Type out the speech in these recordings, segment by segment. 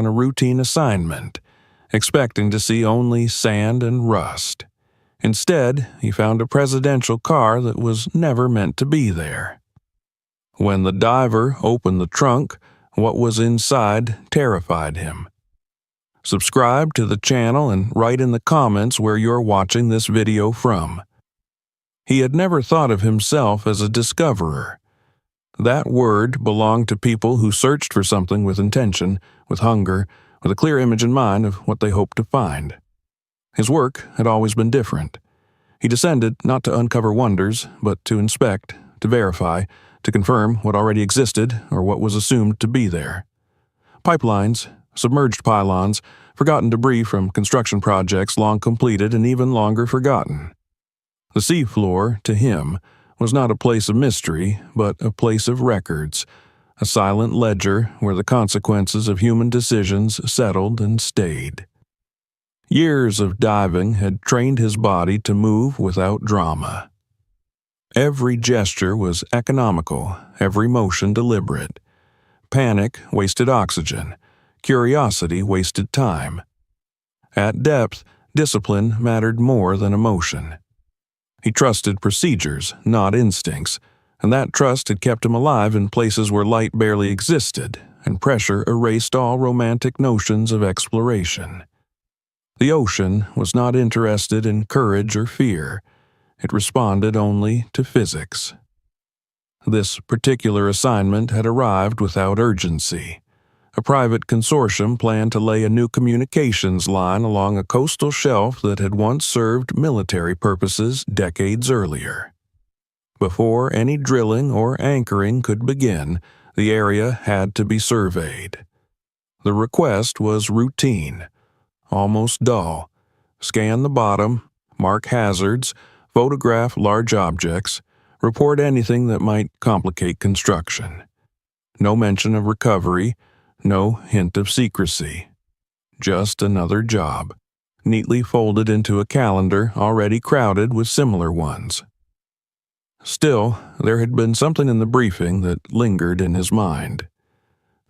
on a routine assignment, expecting to see only sand and rust. Instead, he found a presidential car that was never meant to be there. When the diver opened the trunk, what was inside terrified him. Subscribe to the channel and write in the comments where you're watching this video from. He had never thought of himself as a discoverer. That word belonged to people who searched for something with intention, with hunger, with a clear image in mind of what they hoped to find. His work had always been different. He descended not to uncover wonders, but to inspect, to verify, to confirm what already existed or what was assumed to be there. Pipelines, submerged pylons, forgotten debris from construction projects long completed and even longer forgotten. The seafloor, to him, was not a place of mystery, but a place of records, a silent ledger where the consequences of human decisions settled and stayed. Years of diving had trained his body to move without drama. Every gesture was economical, every motion deliberate. Panic wasted oxygen, curiosity wasted time. At depth, discipline mattered more than emotion. He trusted procedures, not instincts, and that trust had kept him alive in places where light barely existed, and pressure erased all romantic notions of exploration. The ocean was not interested in courage or fear. It responded only to physics. This particular assignment had arrived without urgency. A private consortium planned to lay a new communications line along a coastal shelf that had once served military purposes decades earlier. Before any drilling or anchoring could begin, the area had to be surveyed. The request was routine, almost dull. Scan the bottom, mark hazards, photograph large objects, report anything that might complicate construction. No mention of recovery, no hint of secrecy. Just another job, neatly folded into a calendar already crowded with similar ones. Still, there had been something in the briefing that lingered in his mind.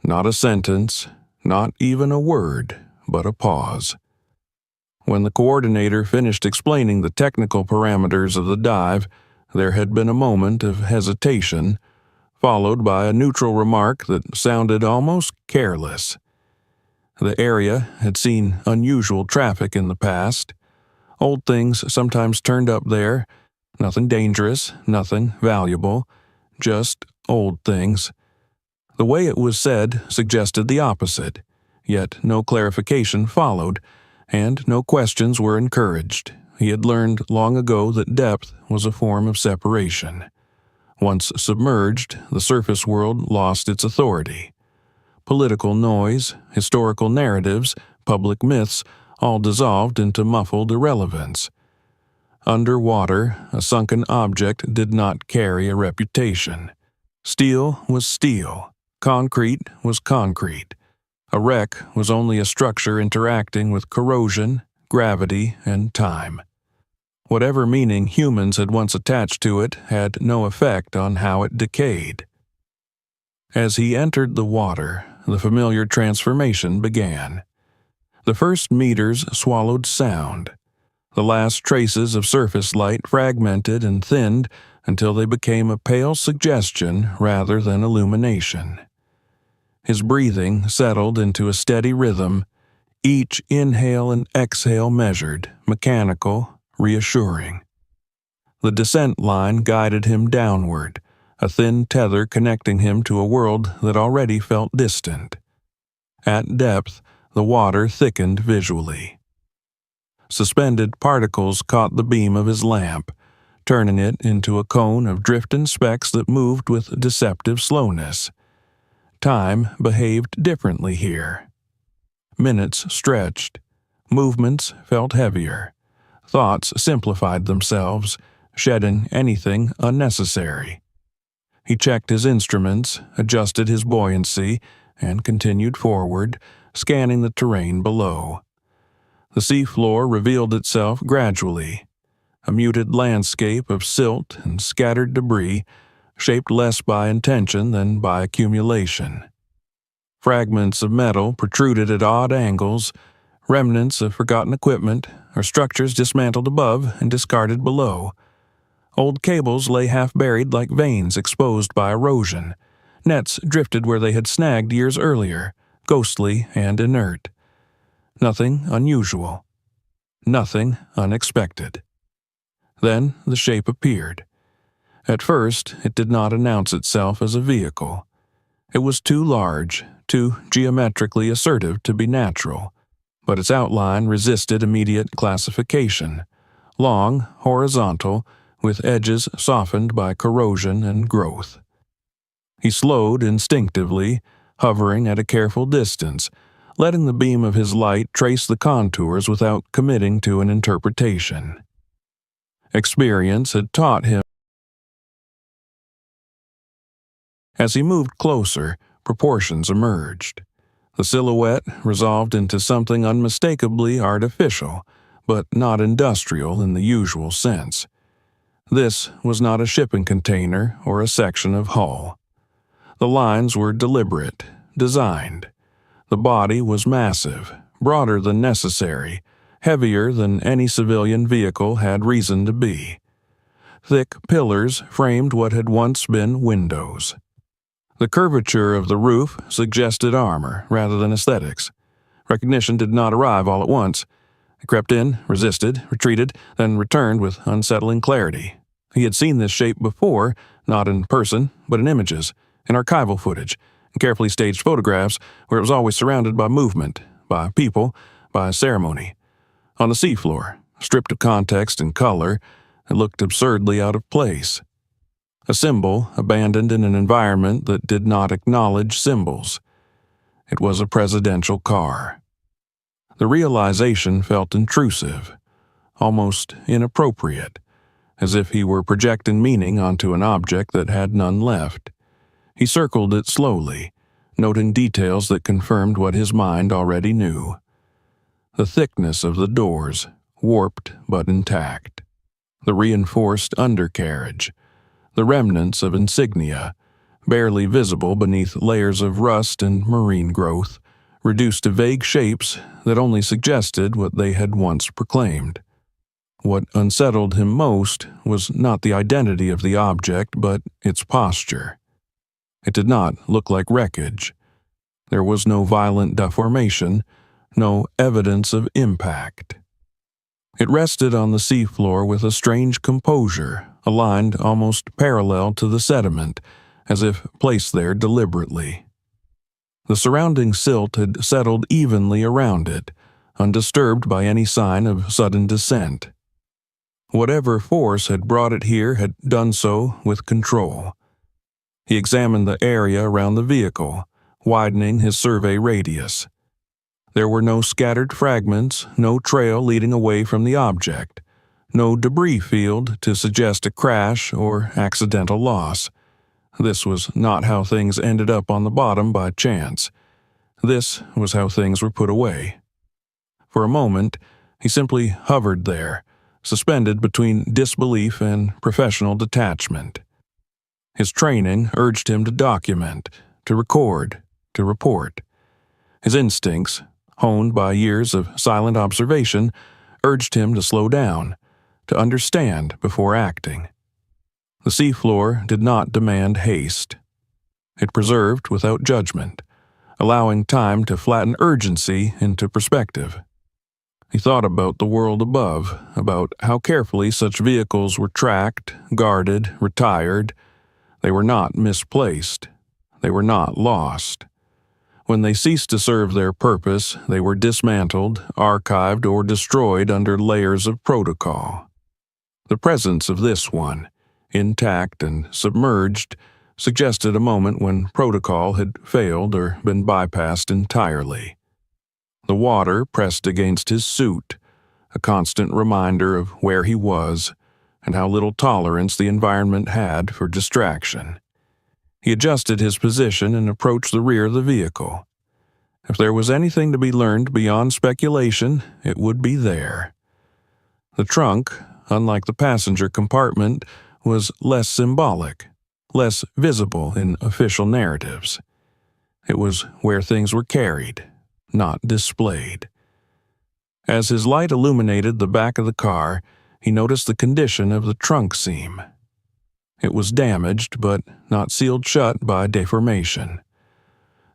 Not a sentence, not even a word, but a pause. When the coordinator finished explaining the technical parameters of the dive, there had been a moment of hesitation, followed by a neutral remark that sounded almost careless. The area had seen unusual traffic in the past. Old things sometimes turned up there. Nothing dangerous, nothing valuable, just old things. The way it was said suggested the opposite, yet no clarification followed, and no questions were encouraged. He had learned long ago that depth was a form of separation. Once submerged, the surface world lost its authority. Political noise, historical narratives, public myths all dissolved into muffled irrelevance. Underwater, a sunken object did not carry a reputation. Steel was steel. Concrete was concrete. A wreck was only a structure interacting with corrosion, gravity, and time. Whatever meaning humans had once attached to it had no effect on how it decayed. As he entered the water, the familiar transformation began. The first meters swallowed sound. The last traces of surface light fragmented and thinned until they became a pale suggestion rather than illumination. His breathing settled into a steady rhythm, each inhale and exhale measured, mechanical, reassuring. The descent line guided him downward, a thin tether connecting him to a world that already felt distant. At depth, the water thickened visually. Suspended particles caught the beam of his lamp, turning it into a cone of drifting specks that moved with deceptive slowness. Time behaved differently here. Minutes stretched. Movements felt heavier. Thoughts simplified themselves, shedding anything unnecessary. He checked his instruments, adjusted his buoyancy, and continued forward, scanning the terrain below. The seafloor revealed itself gradually, a muted landscape of silt and scattered debris, shaped less by intention than by accumulation. Fragments of metal protruded at odd angles, remnants of forgotten equipment, or structures dismantled above and discarded below. Old cables lay half-buried like veins exposed by erosion. Nets drifted where they had snagged years earlier, ghostly and inert. Nothing unusual. Nothing unexpected. Then the shape appeared. At first, it did not announce itself as a vehicle. It was too large, too geometrically assertive to be natural, but its outline resisted immediate classification. Long, horizontal, with edges softened by corrosion and growth. He slowed instinctively, hovering at a careful distance, letting the beam of his light trace the contours without committing to an interpretation. Experience had taught him. As he moved closer, proportions emerged. The silhouette resolved into something unmistakably artificial, but not industrial in the usual sense. This was not a shipping container or a section of hull. The lines were deliberate, designed. The body was massive, broader than necessary, heavier than any civilian vehicle had reason to be. Thick pillars framed what had once been windows. The curvature of the roof suggested armor rather than aesthetics. Recognition did not arrive all at once. It crept in, resisted, retreated, then returned with unsettling clarity. He had seen this shape before, not in person, but in images, in archival footage, in carefully staged photographs where it was always surrounded by movement, by people, by ceremony. On the seafloor, stripped of context and color, it looked absurdly out of place. A symbol abandoned in an environment that did not acknowledge symbols. It was a presidential car. The realization felt intrusive, almost inappropriate, as if he were projecting meaning onto an object that had none left. He circled it slowly, noting details that confirmed what his mind already knew. The thickness of the doors, warped but intact. The reinforced undercarriage. The remnants of insignia, barely visible beneath layers of rust and marine growth, reduced to vague shapes that only suggested what they had once proclaimed. What unsettled him most was not the identity of the object, but its posture. It did not look like wreckage. There was no violent deformation, no evidence of impact. It rested on the seafloor with a strange composure, aligned almost parallel to the sediment, as if placed there deliberately. The surrounding silt had settled evenly around it, undisturbed by any sign of sudden descent. Whatever force had brought it here had done so with control. He examined the area around the vehicle, widening his survey radius. There were no scattered fragments, no trail leading away from the object, no debris field to suggest a crash or accidental loss. This was not how things ended up on the bottom by chance. This was how things were put away. For a moment, he simply hovered there, suspended between disbelief and professional detachment. His training urged him to document, to record, to report. His instincts, honed by years of silent observation, urged him to slow down, to understand before acting. The seafloor did not demand haste. It preserved without judgment, allowing time to flatten urgency into perspective. He thought about the world above, about how carefully such vehicles were tracked, guarded, retired. They were not misplaced. They were not lost. When they ceased to serve their purpose, they were dismantled, archived, or destroyed under layers of protocol. The presence of this one, intact and submerged, suggested a moment when protocol had failed or been bypassed entirely. The water pressed against his suit, a constant reminder of where he was and how little tolerance the environment had for distraction. He adjusted his position and approached the rear of the vehicle. If there was anything to be learned beyond speculation, it would be there. The trunk, unlike the passenger compartment, was less symbolic, less visible in official narratives. It was where things were carried, not displayed. As his light illuminated the back of the car, he noticed the condition of the trunk seam. It was damaged, but not sealed shut by deformation.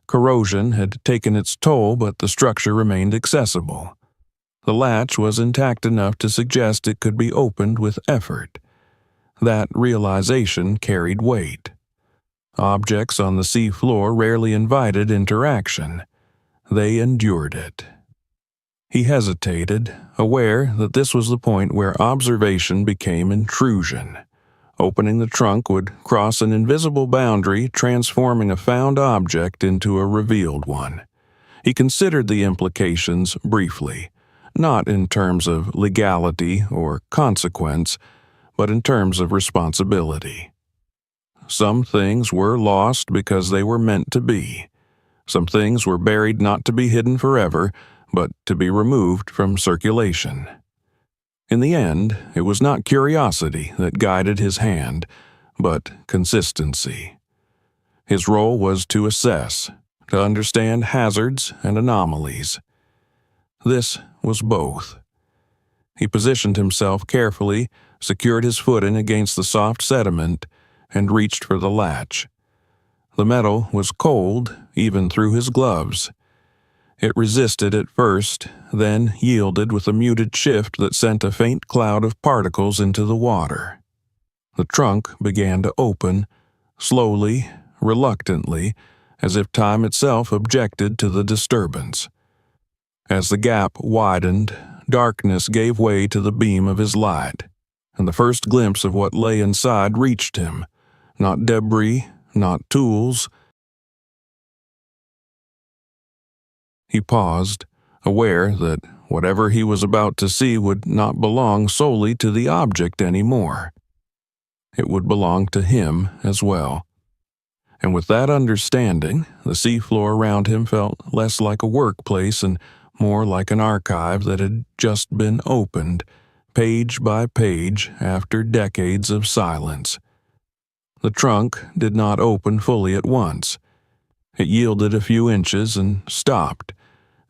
Corrosion had taken its toll, but the structure remained accessible. The latch was intact enough to suggest it could be opened with effort. That realization carried weight. Objects on the sea floor rarely invited interaction. They endured it. He hesitated, aware that this was the point where observation became intrusion. Opening the trunk would cross an invisible boundary, transforming a found object into a revealed one. He considered the implications briefly, not in terms of legality or consequence, but in terms of responsibility. Some things were lost because they were meant to be. Some things were buried not to be hidden forever, but to be removed from circulation. In the end, it was not curiosity that guided his hand, but consistency. His role was to assess, to understand hazards and anomalies. This was both. He positioned himself carefully, secured his footing against the soft sediment, and reached for the latch. The metal was cold, even through his gloves. It resisted at first, then yielded with a muted shift that sent a faint cloud of particles into the water. The trunk began to open, slowly, reluctantly, as if time itself objected to the disturbance. As the gap widened, darkness gave way to the beam of his light, and the first glimpse of what lay inside reached him. Not debris, not tools. He paused, aware that whatever he was about to see would not belong solely to the object anymore. It would belong to him as well. And with that understanding, the seafloor around him felt less like a workplace and more like an archive that had just been opened, page by page, after decades of silence. The trunk did not open fully at once. It yielded a few inches and stopped,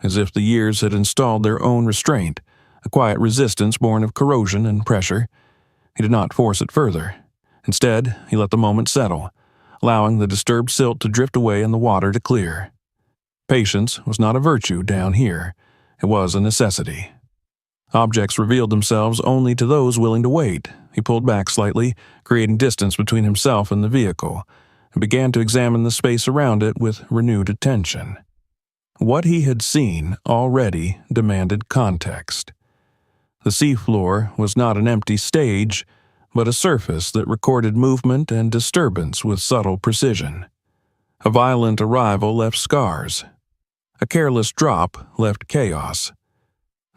as if the years had installed their own restraint, a quiet resistance born of corrosion and pressure. He did not force it further. Instead, he let the moment settle, allowing the disturbed silt to drift away and the water to clear. Patience was not a virtue down here. It was a necessity. Objects revealed themselves only to those willing to wait. He pulled back slightly, creating distance between himself and the vehicle, and began to examine the space around it with renewed attention. What he had seen already demanded context. The seafloor was not an empty stage, but a surface that recorded movement and disturbance with subtle precision. A violent arrival left scars. A careless drop left chaos.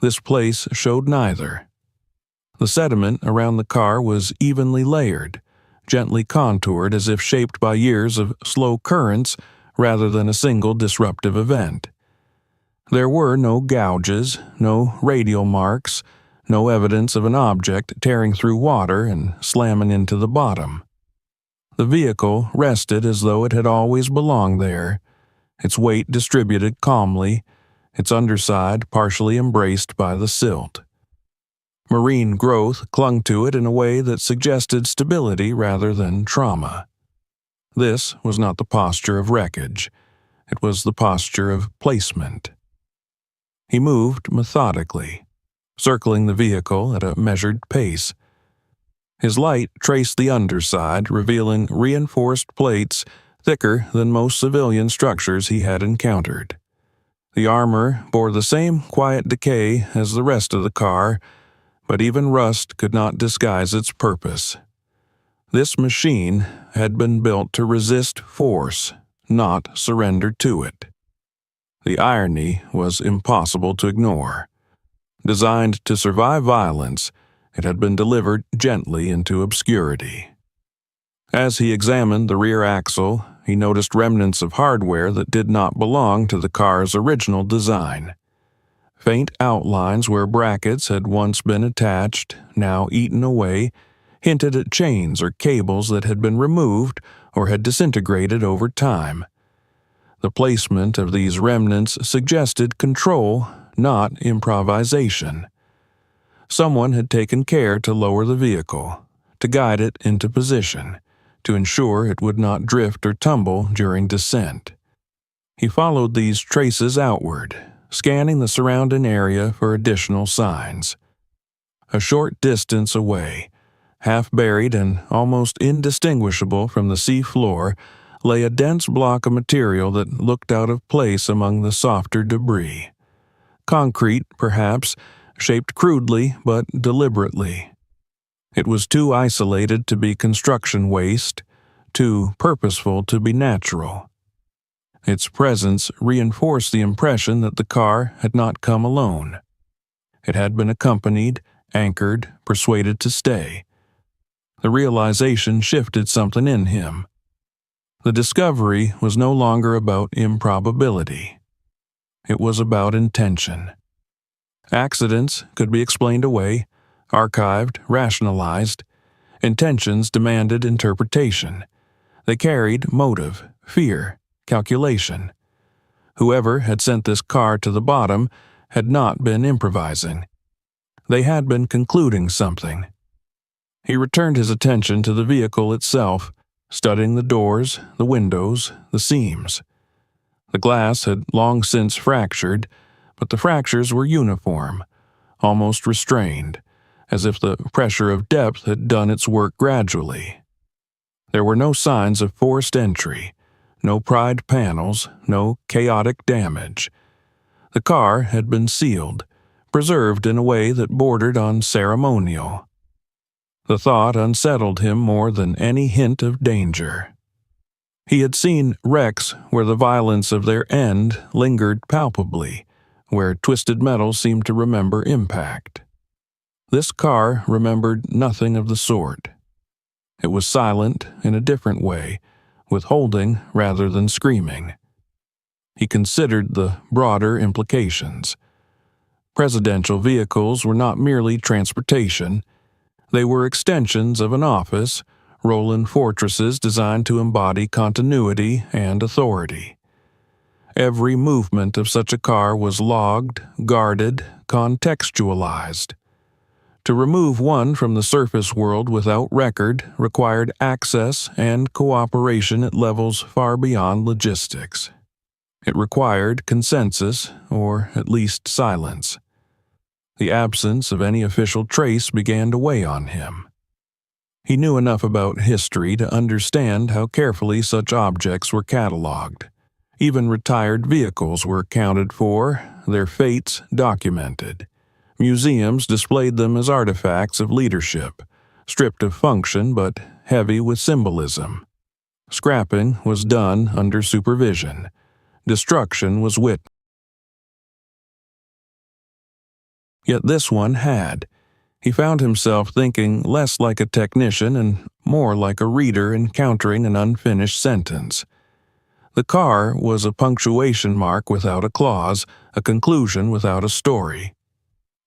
This place showed neither. The sediment around the car was evenly layered, gently contoured as if shaped by years of slow currents rather than a single disruptive event. There were no gouges, no radial marks, no evidence of an object tearing through water and slamming into the bottom. The vehicle rested as though it had always belonged there, its weight distributed calmly, its underside partially embraced by the silt. Marine growth clung to it in a way that suggested stability rather than trauma. This was not the posture of wreckage. It was the posture of placement. He moved methodically, circling the vehicle at a measured pace. His light traced the underside, revealing reinforced plates thicker than most civilian structures he had encountered. The armor bore the same quiet decay as the rest of the car, but even rust could not disguise its purpose. This machine had been built to resist force, not surrender to it. The irony was impossible to ignore. Designed to survive violence, it had been delivered gently into obscurity. As he examined the rear axle, he noticed remnants of hardware that did not belong to the car's original design. Faint outlines where brackets had once been attached, now eaten away, hinted at chains or cables that had been removed or had disintegrated over time. The placement of these remnants suggested control, not improvisation. Someone had taken care to lower the vehicle, to guide it into position, to ensure it would not drift or tumble during descent. He followed these traces outward, scanning the surrounding area for additional signs. A short distance away, half buried and almost indistinguishable from the sea floor, lay a dense block of material that looked out of place among the softer debris. Concrete, perhaps, shaped crudely but deliberately. It was too isolated to be construction waste, too purposeful to be natural. Its presence reinforced the impression that the car had not come alone. It had been accompanied, anchored, persuaded to stay. The realization shifted something in him. The discovery was no longer about improbability. It was about intention. Accidents could be explained away, archived, rationalized. Intentions demanded interpretation. They carried motive, fear, calculation. Whoever had sent this car to the bottom had not been improvising. They had been concluding something. He returned his attention to the vehicle itself, studying the doors, the windows, the seams. The glass had long since fractured, but the fractures were uniform, almost restrained, as if the pressure of depth had done its work gradually. There were no signs of forced entry, no pried panels, no chaotic damage. The car had been sealed, preserved in a way that bordered on ceremonial. The thought unsettled him more than any hint of danger. He had seen wrecks where the violence of their end lingered palpably, where twisted metal seemed to remember impact. This car remembered nothing of the sort. It was silent in a different way, withholding rather than screaming. He considered the broader implications. Presidential vehicles were not merely transportation. They were extensions of an office, Roland fortresses designed to embody continuity and authority. Every movement of such a car was logged, guarded, contextualized. To remove one from the surface world without record required access and cooperation at levels far beyond logistics. It required consensus, or at least silence. The absence of any official trace began to weigh on him. He knew enough about history to understand how carefully such objects were catalogued. Even retired vehicles were accounted for, their fates documented. Museums displayed them as artifacts of leadership, stripped of function but heavy with symbolism. Scrapping was done under supervision. Destruction was witnessed. Yet this one had. He found himself thinking less like a technician and more like a reader encountering an unfinished sentence. The car was a punctuation mark without a clause, a conclusion without a story.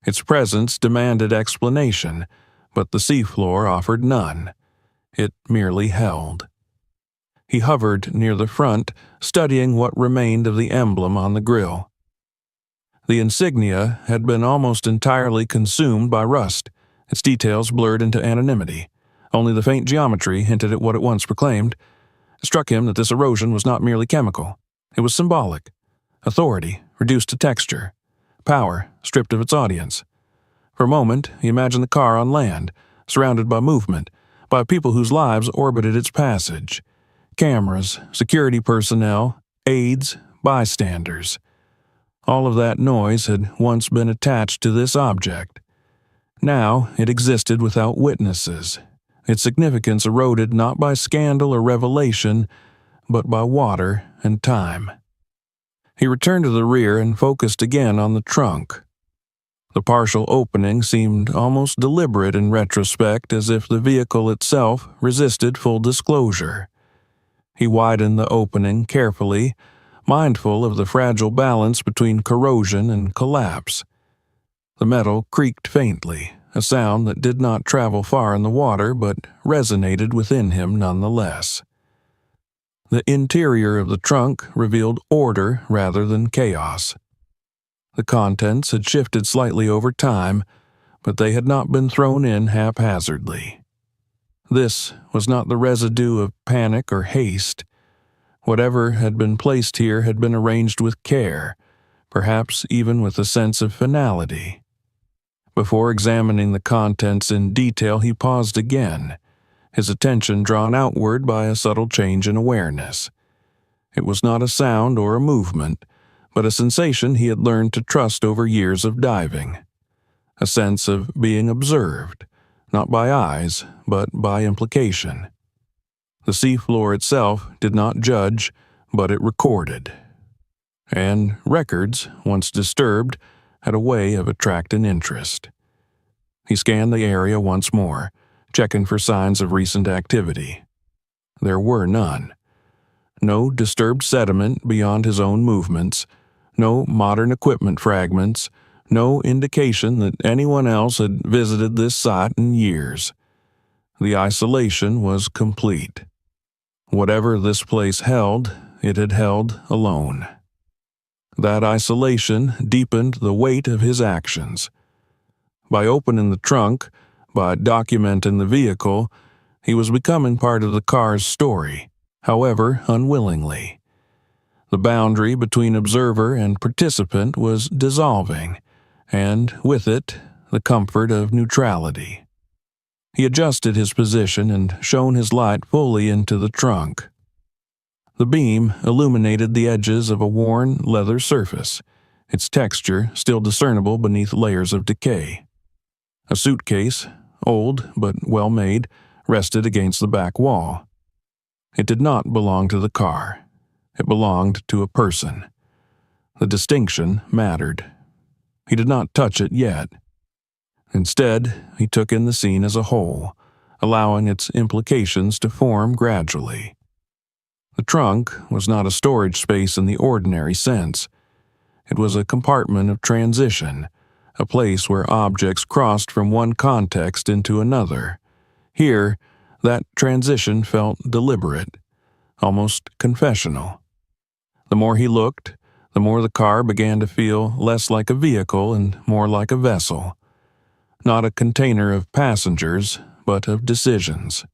Its presence demanded explanation, but the seafloor offered none. It merely held. He hovered near the front, studying what remained of the emblem on the grille. The insignia had been almost entirely consumed by rust, its details blurred into anonymity. Only the faint geometry hinted at what it once proclaimed. It struck him that this erosion was not merely chemical. It was symbolic. Authority reduced to texture. Power stripped of its audience. For a moment, he imagined the car on land, surrounded by movement, by people whose lives orbited its passage. Cameras, security personnel, aides, bystanders. All of that noise had once been attached to this object. Now it existed without witnesses, its significance eroded not by scandal or revelation, but by water and time. He returned to the rear and focused again on the trunk. The partial opening seemed almost deliberate in retrospect, as if the vehicle itself resisted full disclosure. He widened the opening carefully, mindful of the fragile balance between corrosion and collapse. The metal creaked faintly, a sound that did not travel far in the water but resonated within him nonetheless. The interior of the trunk revealed order rather than chaos. The contents had shifted slightly over time, but they had not been thrown in haphazardly. This was not the residue of panic or haste. Whatever had been placed here had been arranged with care, perhaps even with a sense of finality. Before examining the contents in detail, he paused again, his attention drawn outward by a subtle change in awareness. It was not a sound or a movement, but a sensation he had learned to trust over years of diving. A sense of being observed, not by eyes, but by implication. The seafloor itself did not judge, but it recorded. And records, once disturbed, had a way of attracting interest. He scanned the area once more, checking for signs of recent activity. There were none. No disturbed sediment beyond his own movements, no modern equipment fragments, no indication that anyone else had visited this site in years. The isolation was complete. Whatever this place held, it had held alone. That isolation deepened the weight of his actions. By opening the trunk, by documenting the vehicle, he was becoming part of the car's story, however unwillingly. The boundary between observer and participant was dissolving, and with it, the comfort of neutrality. He adjusted his position and shone his light fully into the trunk. The beam illuminated the edges of a worn leather surface, its texture still discernible beneath layers of decay. A suitcase, old but well made, rested against the back wall. It did not belong to the car. It belonged to a person. The distinction mattered. He did not touch it yet. Instead, he took in the scene as a whole, allowing its implications to form gradually. The trunk was not a storage space in the ordinary sense. It was a compartment of transition, a place where objects crossed from one context into another. Here, that transition felt deliberate, almost confessional. The more he looked, the more the car began to feel less like a vehicle and more like a vessel. Not a container of passengers, but of decisions.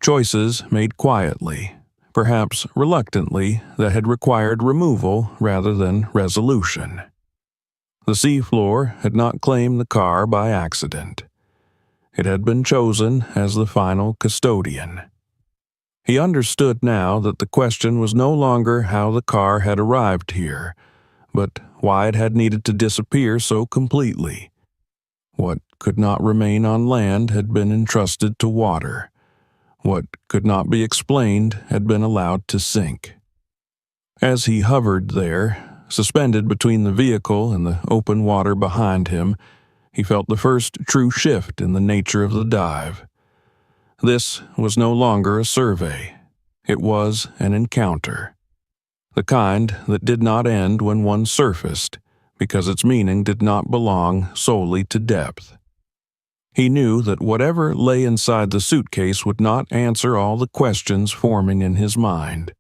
Choices made quietly, perhaps reluctantly, that had required removal rather than resolution. The seafloor had not claimed the car by accident. It had been chosen as the final custodian. He understood now that the question was no longer how the car had arrived here, but why it had needed to disappear so completely. What could not remain on land had been entrusted to water. What could not be explained had been allowed to sink. As he hovered there, suspended between the vehicle and the open water behind him, he felt the first true shift in the nature of the dive. This was no longer a survey. It was an encounter. The kind that did not end when one surfaced, because its meaning did not belong solely to depth. He knew that whatever lay inside the suitcase would not answer all the questions forming in his mind.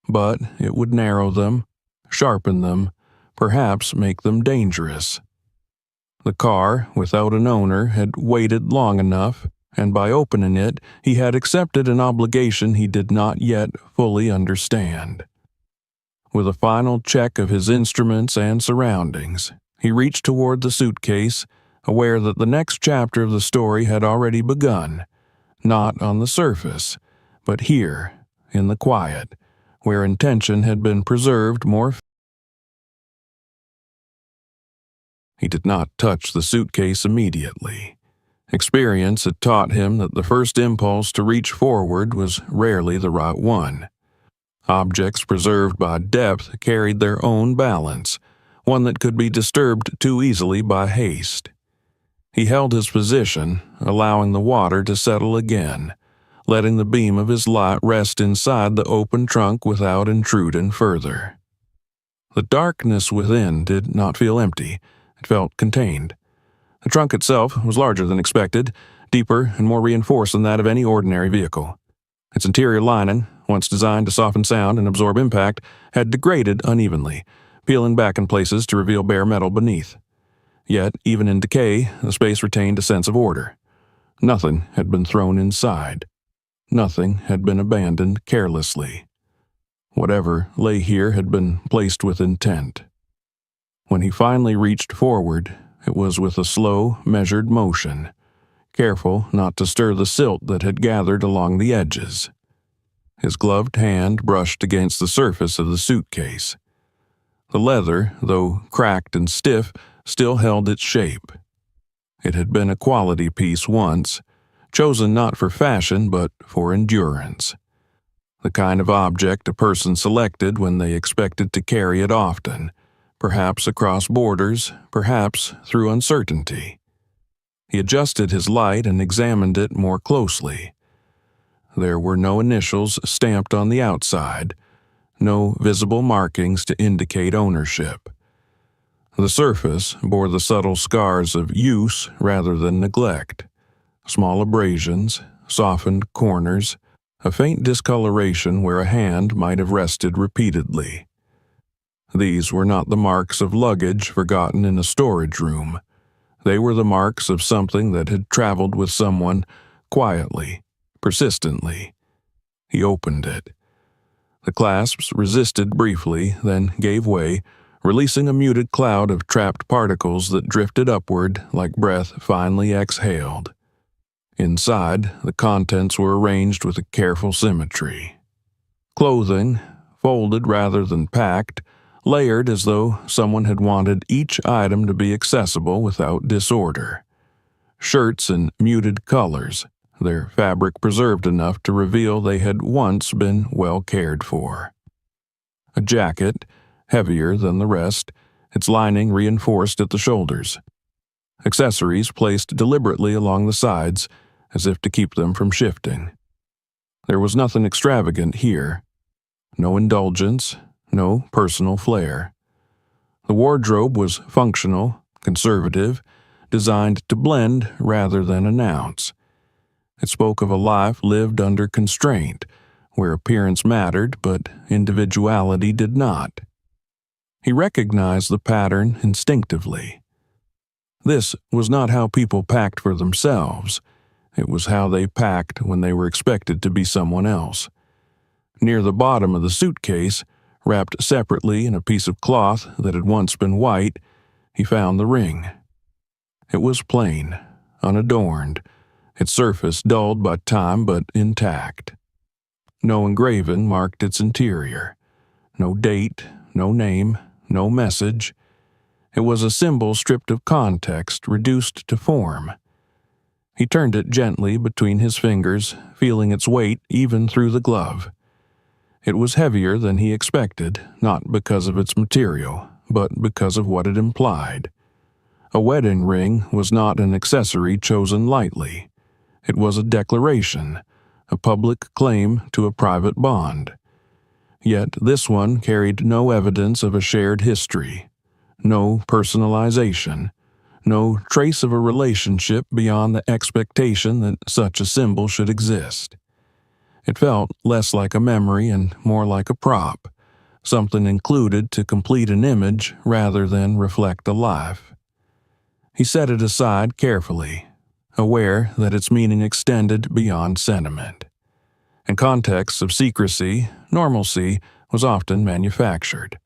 But it would narrow them, sharpen them, perhaps make them dangerous. The car, without an owner, had waited long enough, and by opening it, he had accepted an obligation he did not yet fully understand. With a final check of his instruments and surroundings, he reached toward the suitcase, aware that the next chapter of the story had already begun, not on the surface, but here, in the quiet, where intention had been preserved more. He did not touch the suitcase immediately. Experience had taught him that the first impulse to reach forward was rarely the right one. Objects preserved by depth carried their own balance, one that could be disturbed too easily by haste. He held his position, allowing the water to settle again, letting the beam of his light rest inside the open trunk without intruding further. The darkness within did not feel empty. It felt contained. The trunk itself was larger than expected, deeper and more reinforced than that of any ordinary vehicle. Its interior lining, once designed to soften sound and absorb impact, had degraded unevenly, peeling back in places to reveal bare metal beneath. Yet, even in decay, the space retained a sense of order. Nothing had been thrown inside. Nothing had been abandoned carelessly. Whatever lay here had been placed with intent. When he finally reached forward, it was with a slow, measured motion, careful not to stir the silt that had gathered along the edges. His gloved hand brushed against the surface of the suitcase. The leather, though cracked and stiff, still held its shape. It had been a quality piece once, chosen not for fashion but for endurance. The kind of object a person selected when they expected to carry it often, perhaps across borders, perhaps through uncertainty. He adjusted his light and examined it more closely. There were no initials stamped on the outside, no visible markings to indicate ownership. The surface bore the subtle scars of use rather than neglect. Small abrasions, softened corners, a faint discoloration where a hand might have rested repeatedly. These were not the marks of luggage forgotten in a storage room. They were the marks of something that had traveled with someone quietly, persistently. He opened it. The clasps resisted briefly, then gave way, releasing a muted cloud of trapped particles that drifted upward like breath finally exhaled. Inside, the contents were arranged with a careful symmetry. Clothing, folded rather than packed, layered as though someone had wanted each item to be accessible without disorder. Shirts in muted colors, their fabric preserved enough to reveal they had once been well cared for. A jacket, heavier than the rest, its lining reinforced at the shoulders. Accessories placed deliberately along the sides, as if to keep them from shifting. There was nothing extravagant here. No indulgence, no personal flair. The wardrobe was functional, conservative, designed to blend rather than announce. It spoke of a life lived under constraint, where appearance mattered but individuality did not. He recognized the pattern instinctively. This was not how people packed for themselves. It was how they packed when they were expected to be someone else. Near the bottom of the suitcase, wrapped separately in a piece of cloth that had once been white, he found the ring. It was plain, unadorned, its surface dulled by time but intact. No engraving marked its interior. No date, no name, no message. It was a symbol stripped of context, reduced to form. He turned it gently between his fingers, feeling its weight even through the glove. It was heavier than he expected, not because of its material, but because of what it implied. A wedding ring was not an accessory chosen lightly. It was a declaration, a public claim to a private bond. Yet this one carried no evidence of a shared history, no personalization, no trace of a relationship beyond the expectation that such a symbol should exist. It felt less like a memory and more like a prop, something included to complete an image rather than reflect a life. He set it aside carefully, aware that its meaning extended beyond sentiment. In contexts of secrecy, normalcy was often manufactured.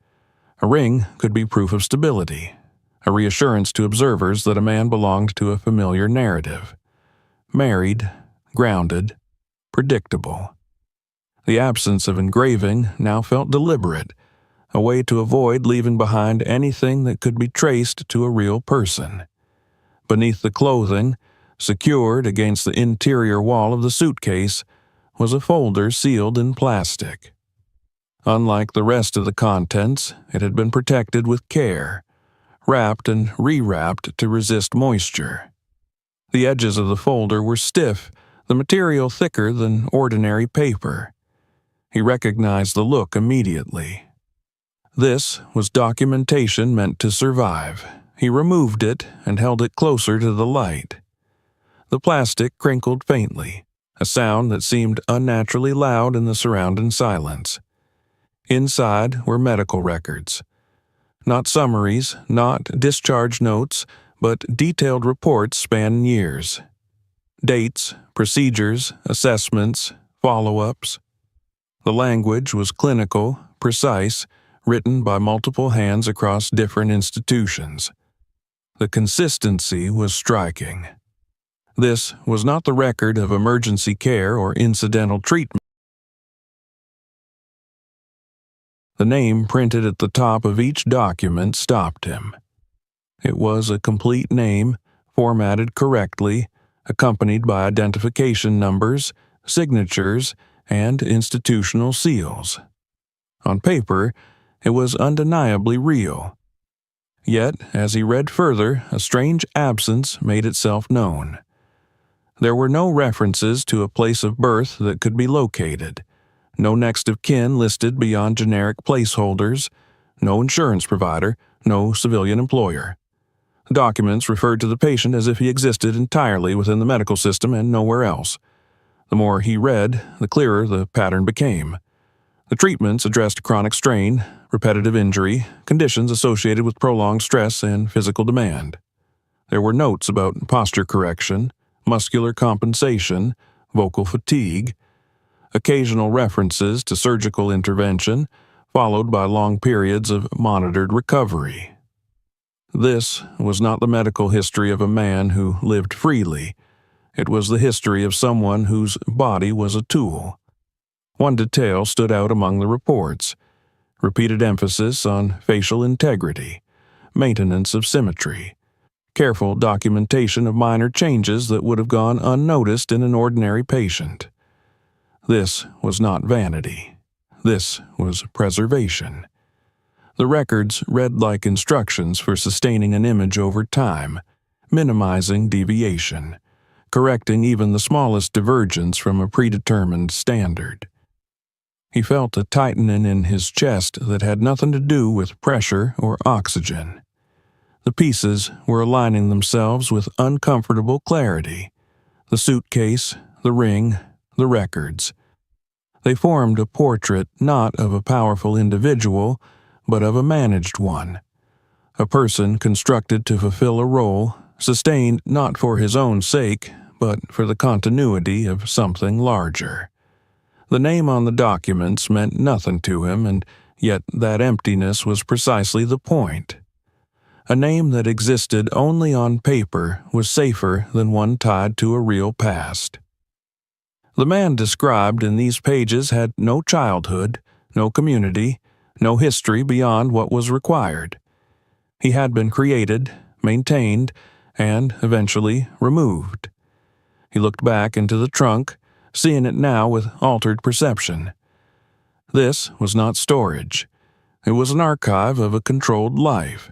A ring could be proof of stability, a reassurance to observers that a man belonged to a familiar narrative. Married, grounded, predictable. The absence of engraving now felt deliberate, a way to avoid leaving behind anything that could be traced to a real person. Beneath the clothing, secured against the interior wall of the suitcase, was a folder sealed in plastic. Unlike the rest of the contents, it had been protected with care, wrapped and rewrapped to resist moisture. The edges of the folder were stiff, the material thicker than ordinary paper. He recognized the look immediately. This was documentation meant to survive. He removed it and held it closer to the light. The plastic crinkled faintly, a sound that seemed unnaturally loud in the surrounding silence. Inside were medical records. Not summaries, not discharge notes, but detailed reports spanning years. Dates, procedures, assessments, follow-ups. The language was clinical, precise, written by multiple hands across different institutions. The consistency was striking. This was not the record of emergency care or incidental treatment. The name printed at the top of each document stopped him. It was a complete name, formatted correctly, accompanied by identification numbers, signatures, and institutional seals. On paper, it was undeniably real. Yet, as he read further, a strange absence made itself known. There were no references to a place of birth that could be located, no next of kin listed beyond generic placeholders, no insurance provider, no civilian employer. The documents referred to the patient as if he existed entirely within the medical system and nowhere else. The more he read, the clearer the pattern became. The treatments addressed chronic strain, repetitive injury, conditions associated with prolonged stress and physical demand. There were notes about posture correction, muscular compensation, vocal fatigue, occasional references to surgical intervention, followed by long periods of monitored recovery. This was not the medical history of a man who lived freely. It was the history of someone whose body was a tool. One detail stood out among the reports: repeated emphasis on facial integrity, maintenance of symmetry, careful documentation of minor changes that would have gone unnoticed in an ordinary patient. This was not vanity. This was preservation. The records read like instructions for sustaining an image over time, minimizing deviation, correcting even the smallest divergence from a predetermined standard. He felt a tightening in his chest that had nothing to do with pressure or oxygen. The pieces were aligning themselves with uncomfortable clarity. The suitcase, the ring, the records. They formed a portrait not of a powerful individual, but of a managed one. A person constructed to fulfill a role, sustained not for his own sake, but for the continuity of something larger. The name on the documents meant nothing to him, and yet that emptiness was precisely the point. A name that existed only on paper was safer than one tied to a real past. The man described in these pages had no childhood, no community, no history beyond what was required. He had been created, maintained, and eventually removed. He looked back into the trunk, seeing it now with altered perception. This was not storage. It was an archive of a controlled life.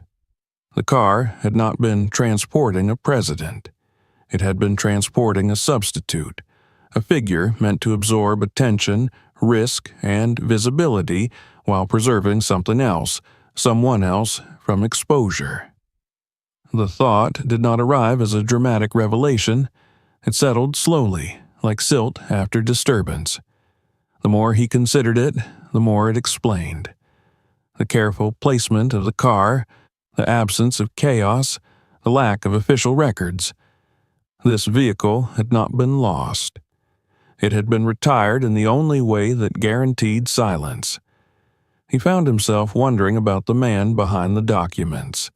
The car had not been transporting a president. It had been transporting a substitute, a figure meant to absorb attention, risk, and visibility while preserving something else, someone else, from exposure. The thought did not arrive as a dramatic revelation. It settled slowly, like silt after disturbance. The more he considered it, the more it explained. The careful placement of the car, the absence of chaos, the lack of official records. This vehicle had not been lost. It had been retired in the only way that guaranteed silence. He found himself wondering about the man behind the documents.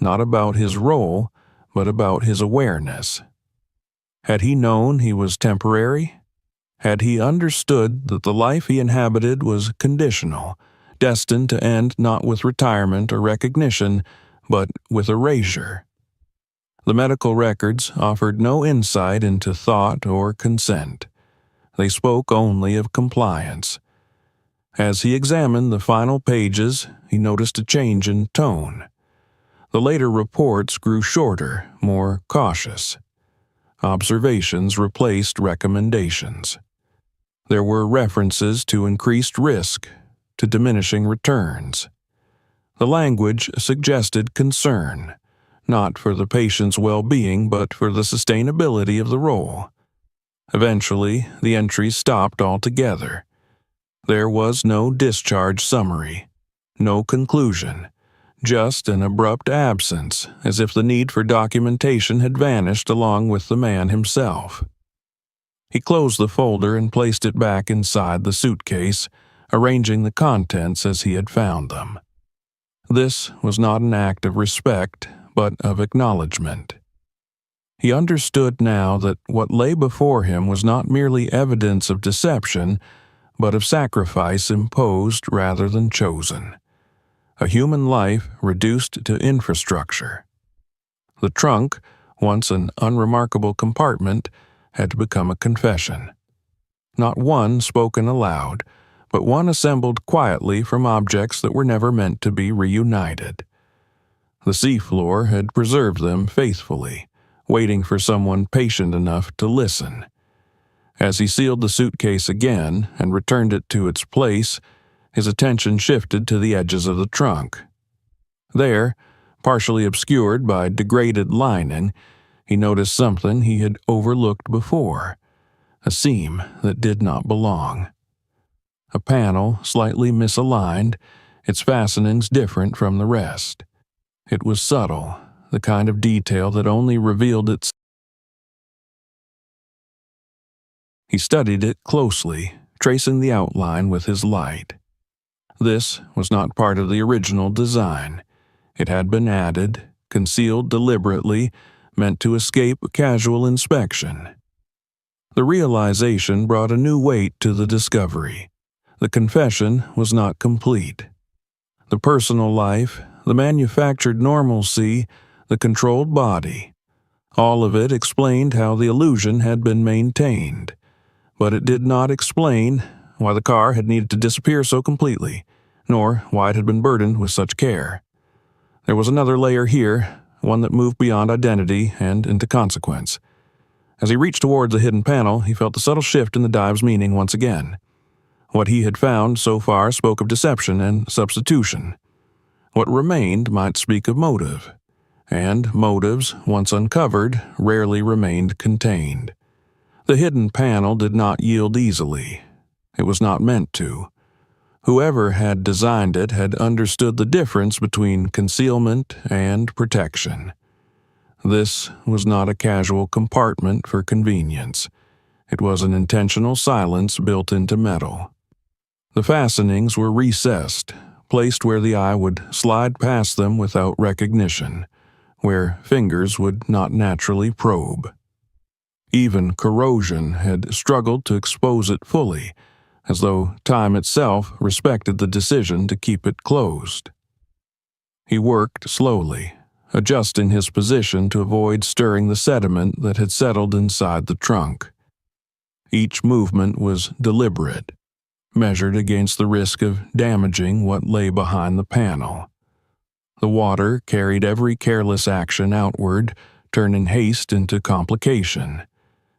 Not about his role, but about his awareness. Had he known he was temporary? Had he understood that the life he inhabited was conditional, destined to end not with retirement or recognition, but with erasure? The medical records offered no insight into thought or consent. They spoke only of compliance. As he examined the final pages, he noticed a change in tone. The later reports grew shorter, more cautious. Observations replaced recommendations. There were references to increased risk, to diminishing returns. The language suggested concern, not for the patient's well-being but for the sustainability of the role. Eventually, the entries stopped altogether. There was no discharge summary, no conclusion, just an abrupt absence, as if the need for documentation had vanished along with the man himself. He closed the folder and placed it back inside the suitcase, arranging the contents as he had found them. This was not an act of respect, but of acknowledgement. He understood now that what lay before him was not merely evidence of deception, but of sacrifice imposed rather than chosen. A human life reduced to infrastructure. The trunk, once an unremarkable compartment, had become a confession. Not one spoken aloud, but one assembled quietly from objects that were never meant to be reunited. The seafloor had preserved them faithfully, waiting for someone patient enough to listen. As he sealed the suitcase again and returned it to its place, his attention shifted to the edges of the trunk. There, partially obscured by degraded lining, he noticed something he had overlooked before, a seam that did not belong. A panel slightly misaligned, its fastenings different from the rest. It was subtle, the kind of detail that only revealed its. He studied it closely, tracing the outline with his light. This was not part of the original design. It had been added, concealed deliberately, meant to escape casual inspection. The realization brought a new weight to the discovery. The confession was not complete. The personal life, the manufactured normalcy, the controlled body, all of it explained how the illusion had been maintained. But it did not explain why the car had needed to disappear so completely, nor why it had been burdened with such care. There was another layer here, one that moved beyond identity and into consequence. As he reached towards the hidden panel, he felt the subtle shift in the dive's meaning once again. What he had found so far spoke of deception and substitution. What remained might speak of motive, and motives, once uncovered, rarely remained contained. The hidden panel did not yield easily. It was not meant to. Whoever had designed it had understood the difference between concealment and protection. This was not a casual compartment for convenience. It was an intentional silence built into metal. The fastenings were recessed, placed where the eye would slide past them without recognition, where fingers would not naturally probe. Even corrosion had struggled to expose it fully, as though time itself respected the decision to keep it closed. He worked slowly, adjusting his position to avoid stirring the sediment that had settled inside the trunk. Each movement was deliberate, measured against the risk of damaging what lay behind the panel. The water carried every careless action outward, turning haste into complication.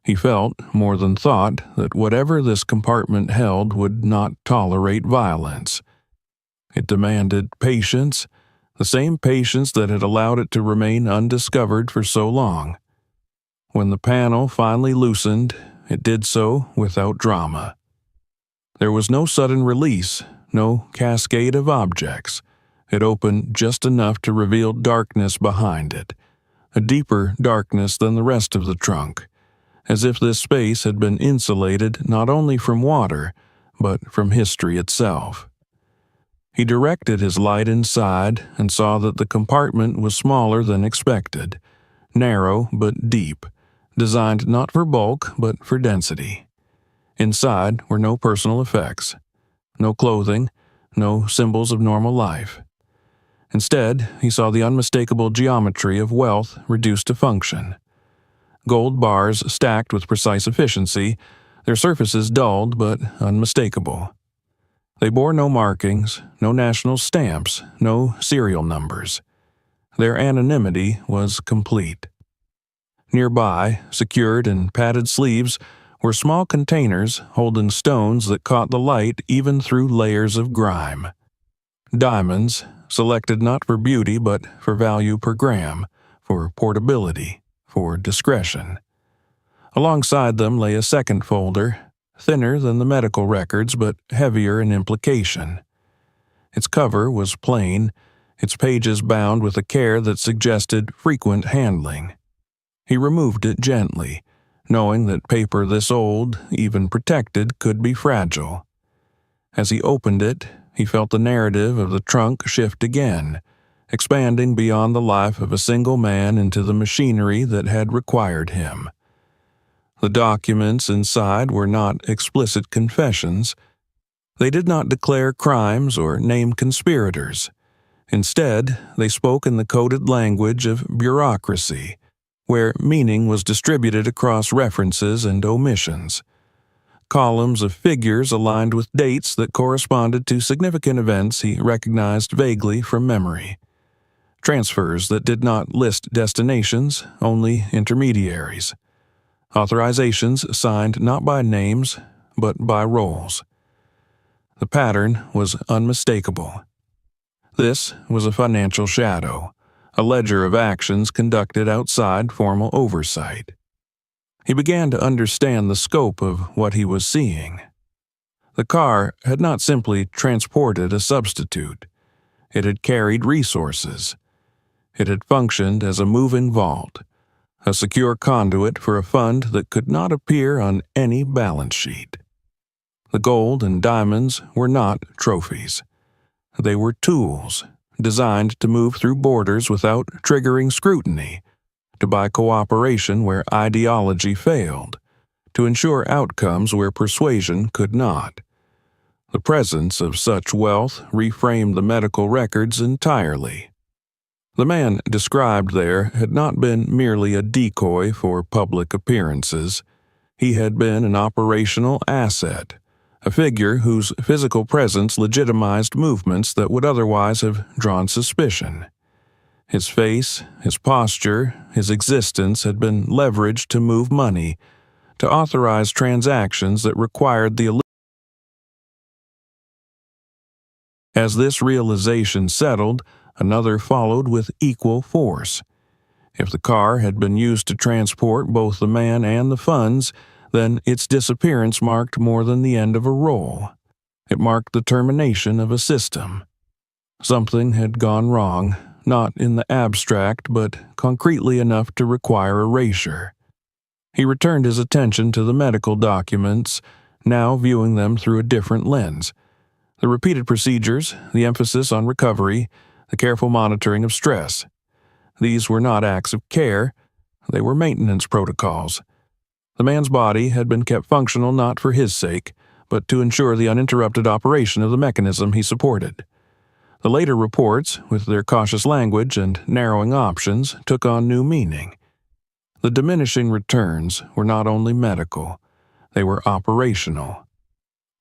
He felt, more than thought, that whatever this compartment held would not tolerate violence. It demanded patience, the same patience that had allowed it to remain undiscovered for so long. When the panel finally loosened, it did so without drama. There was no sudden release, no cascade of objects. It opened just enough to reveal darkness behind it, a deeper darkness than the rest of the trunk, as if this space had been insulated not only from water, but from history itself. He directed his light inside and saw that the compartment was smaller than expected, narrow but deep, designed not for bulk but for density. Inside were no personal effects, no clothing, no symbols of normal life. Instead, he saw the unmistakable geometry of wealth reduced to function. Gold bars stacked with precise efficiency, their surfaces dulled but unmistakable. They bore no markings, no national stamps, no serial numbers. Their anonymity was complete. Nearby, secured in padded sleeves, were small containers holding stones that caught the light even through layers of grime. Diamonds, selected not for beauty but for value per gram, for portability, for discretion. Alongside them lay a second folder, thinner than the medical records but heavier in implication. Its cover was plain, its pages bound with a care that suggested frequent handling. He removed it gently, knowing that paper this old, even protected, could be fragile. As he opened it, he felt the narrative of the trunk shift again, expanding beyond the life of a single man into the machinery that had required him. The documents inside were not explicit confessions. They did not declare crimes or name conspirators. Instead, they spoke in the coded language of bureaucracy, where meaning was distributed across references and omissions. Columns of figures aligned with dates that corresponded to significant events he recognized vaguely from memory. Transfers that did not list destinations, only intermediaries. Authorizations signed not by names, but by roles. The pattern was unmistakable. This was a financial shadow, a ledger of actions conducted outside formal oversight. He began to understand the scope of what he was seeing. The car had not simply transported a substitute. It had carried resources. It had functioned as a moving vault, a secure conduit for a fund that could not appear on any balance sheet. The gold and diamonds were not trophies. They were tools, designed to move through borders without triggering scrutiny, to buy cooperation where ideology failed, to ensure outcomes where persuasion could not. The presence of such wealth reframed the medical records entirely. The man described there had not been merely a decoy for public appearances. He had been an operational asset, a figure whose physical presence legitimized movements that would otherwise have drawn suspicion. His face, his posture, his existence had been leveraged to move money, to authorize transactions that required the illusion. As this realization settled, another followed with equal force. If the car had been used to transport both the man and the funds, then its disappearance marked more than the end of a role. It marked the termination of a system. Something had gone wrong, not in the abstract, but concretely enough to require erasure. He returned his attention to the medical documents, now viewing them through a different lens. The repeated procedures, the emphasis on recovery, the careful monitoring of stress. These were not acts of care, they were maintenance protocols. The man's body had been kept functional not for his sake, but to ensure the uninterrupted operation of the mechanism he supported. The later reports, with their cautious language and narrowing options, took on new meaning. The diminishing returns were not only medical, they were operational.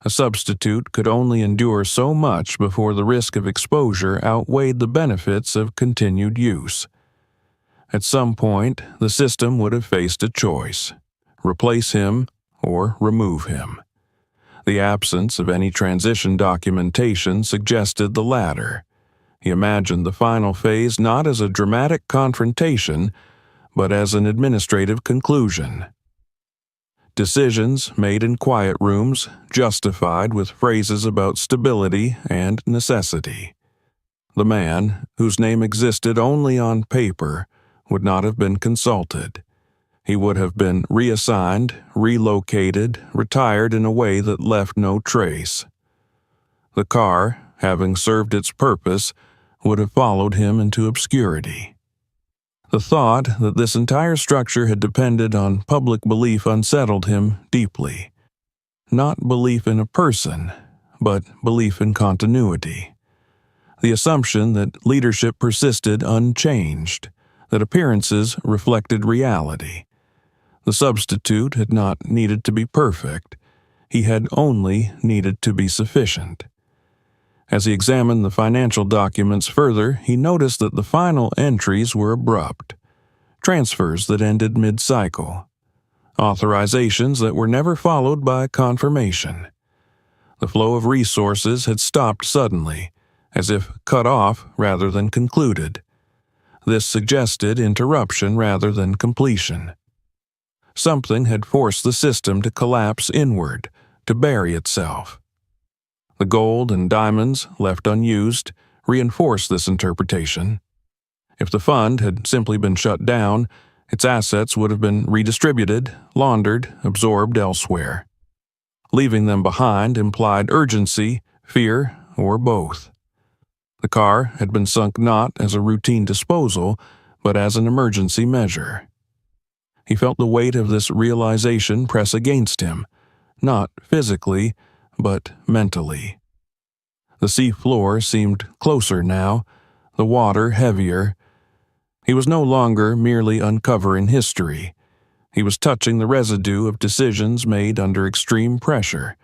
A substitute could only endure so much before the risk of exposure outweighed the benefits of continued use. At some point, the system would have faced a choice: replace him or remove him. The absence of any transition documentation suggested the latter. He imagined the final phase not as a dramatic confrontation, but as an administrative conclusion. Decisions made in quiet rooms, justified with phrases about stability and necessity. The man, whose name existed only on paper, would not have been consulted. He would have been reassigned, relocated, retired in a way that left no trace. The car, having served its purpose, would have followed him into obscurity. The thought that this entire structure had depended on public belief unsettled him deeply. Not belief in a person, but belief in continuity. The assumption that leadership persisted unchanged, that appearances reflected reality. The substitute had not needed to be perfect. He had only needed to be sufficient. As he examined the financial documents further, he noticed that the final entries were abrupt. Transfers that ended mid-cycle. Authorizations that were never followed by confirmation. The flow of resources had stopped suddenly, as if cut off rather than concluded. This suggested interruption rather than completion. something had forced the system to collapse inward, to bury itself. The gold and diamonds, left unused, reinforced this interpretation. If the fund had simply been shut down, its assets would have been redistributed, laundered, absorbed elsewhere. Leaving them behind implied urgency, fear, or both. The car had been sunk not as a routine disposal, but as an emergency measure. He felt the weight of this realization press against him, not physically, but mentally. The sea floor seemed closer now, the water heavier. He was no longer merely uncovering history. He was touching the residue of decisions made under extreme pressure,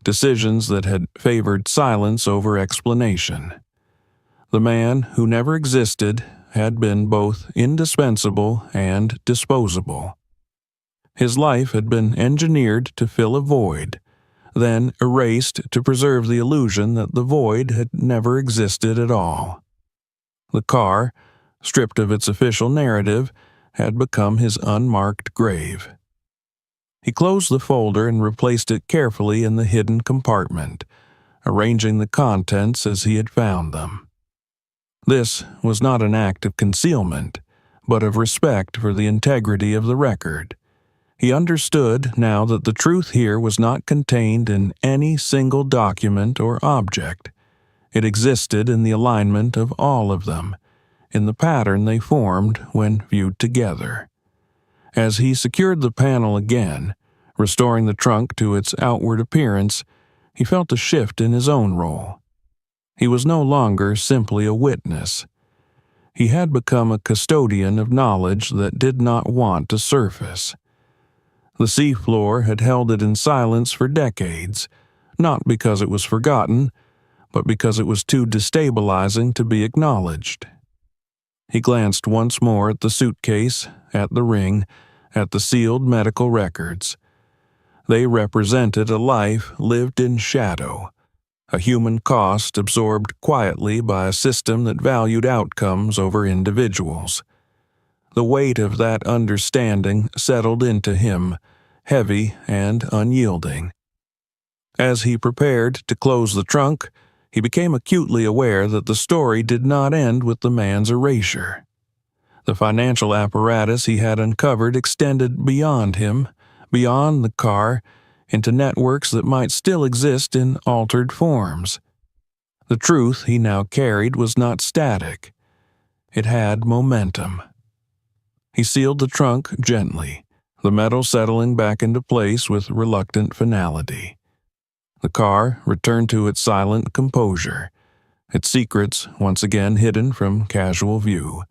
decisions that had favored silence over explanation. The man who never existed had been both indispensable and disposable. His life had been engineered to fill a void, then erased to preserve the illusion that the void had never existed at all. The car, stripped of its official narrative, had become his unmarked grave. He closed the folder and replaced it carefully in the hidden compartment, arranging the contents as he had found them. This was not an act of concealment, but of respect for the integrity of the record. He understood now that the truth here was not contained in any single document or object. It existed in the alignment of all of them, in the pattern they formed when viewed together. As he secured the panel again, restoring the trunk to its outward appearance, he felt a shift in his own role. He was no longer simply a witness. He had become a custodian of knowledge that did not want to surface. The seafloor had held it in silence for decades, not because it was forgotten, but because it was too destabilizing to be acknowledged. He glanced once more at the suitcase, at the ring, at the sealed medical records. They represented a life lived in shadow, a human cost absorbed quietly by a system that valued outcomes over individuals. The weight of that understanding settled into him, heavy and unyielding. As he prepared to close the trunk, he became acutely aware that the story did not end with the man's erasure. The financial apparatus he had uncovered extended beyond him, beyond the car, into networks that might still exist in altered forms. The truth he now carried was not static. It had momentum. He sealed the trunk gently, the metal settling back into place with reluctant finality. The car returned to its silent composure, its secrets once again hidden from casual view.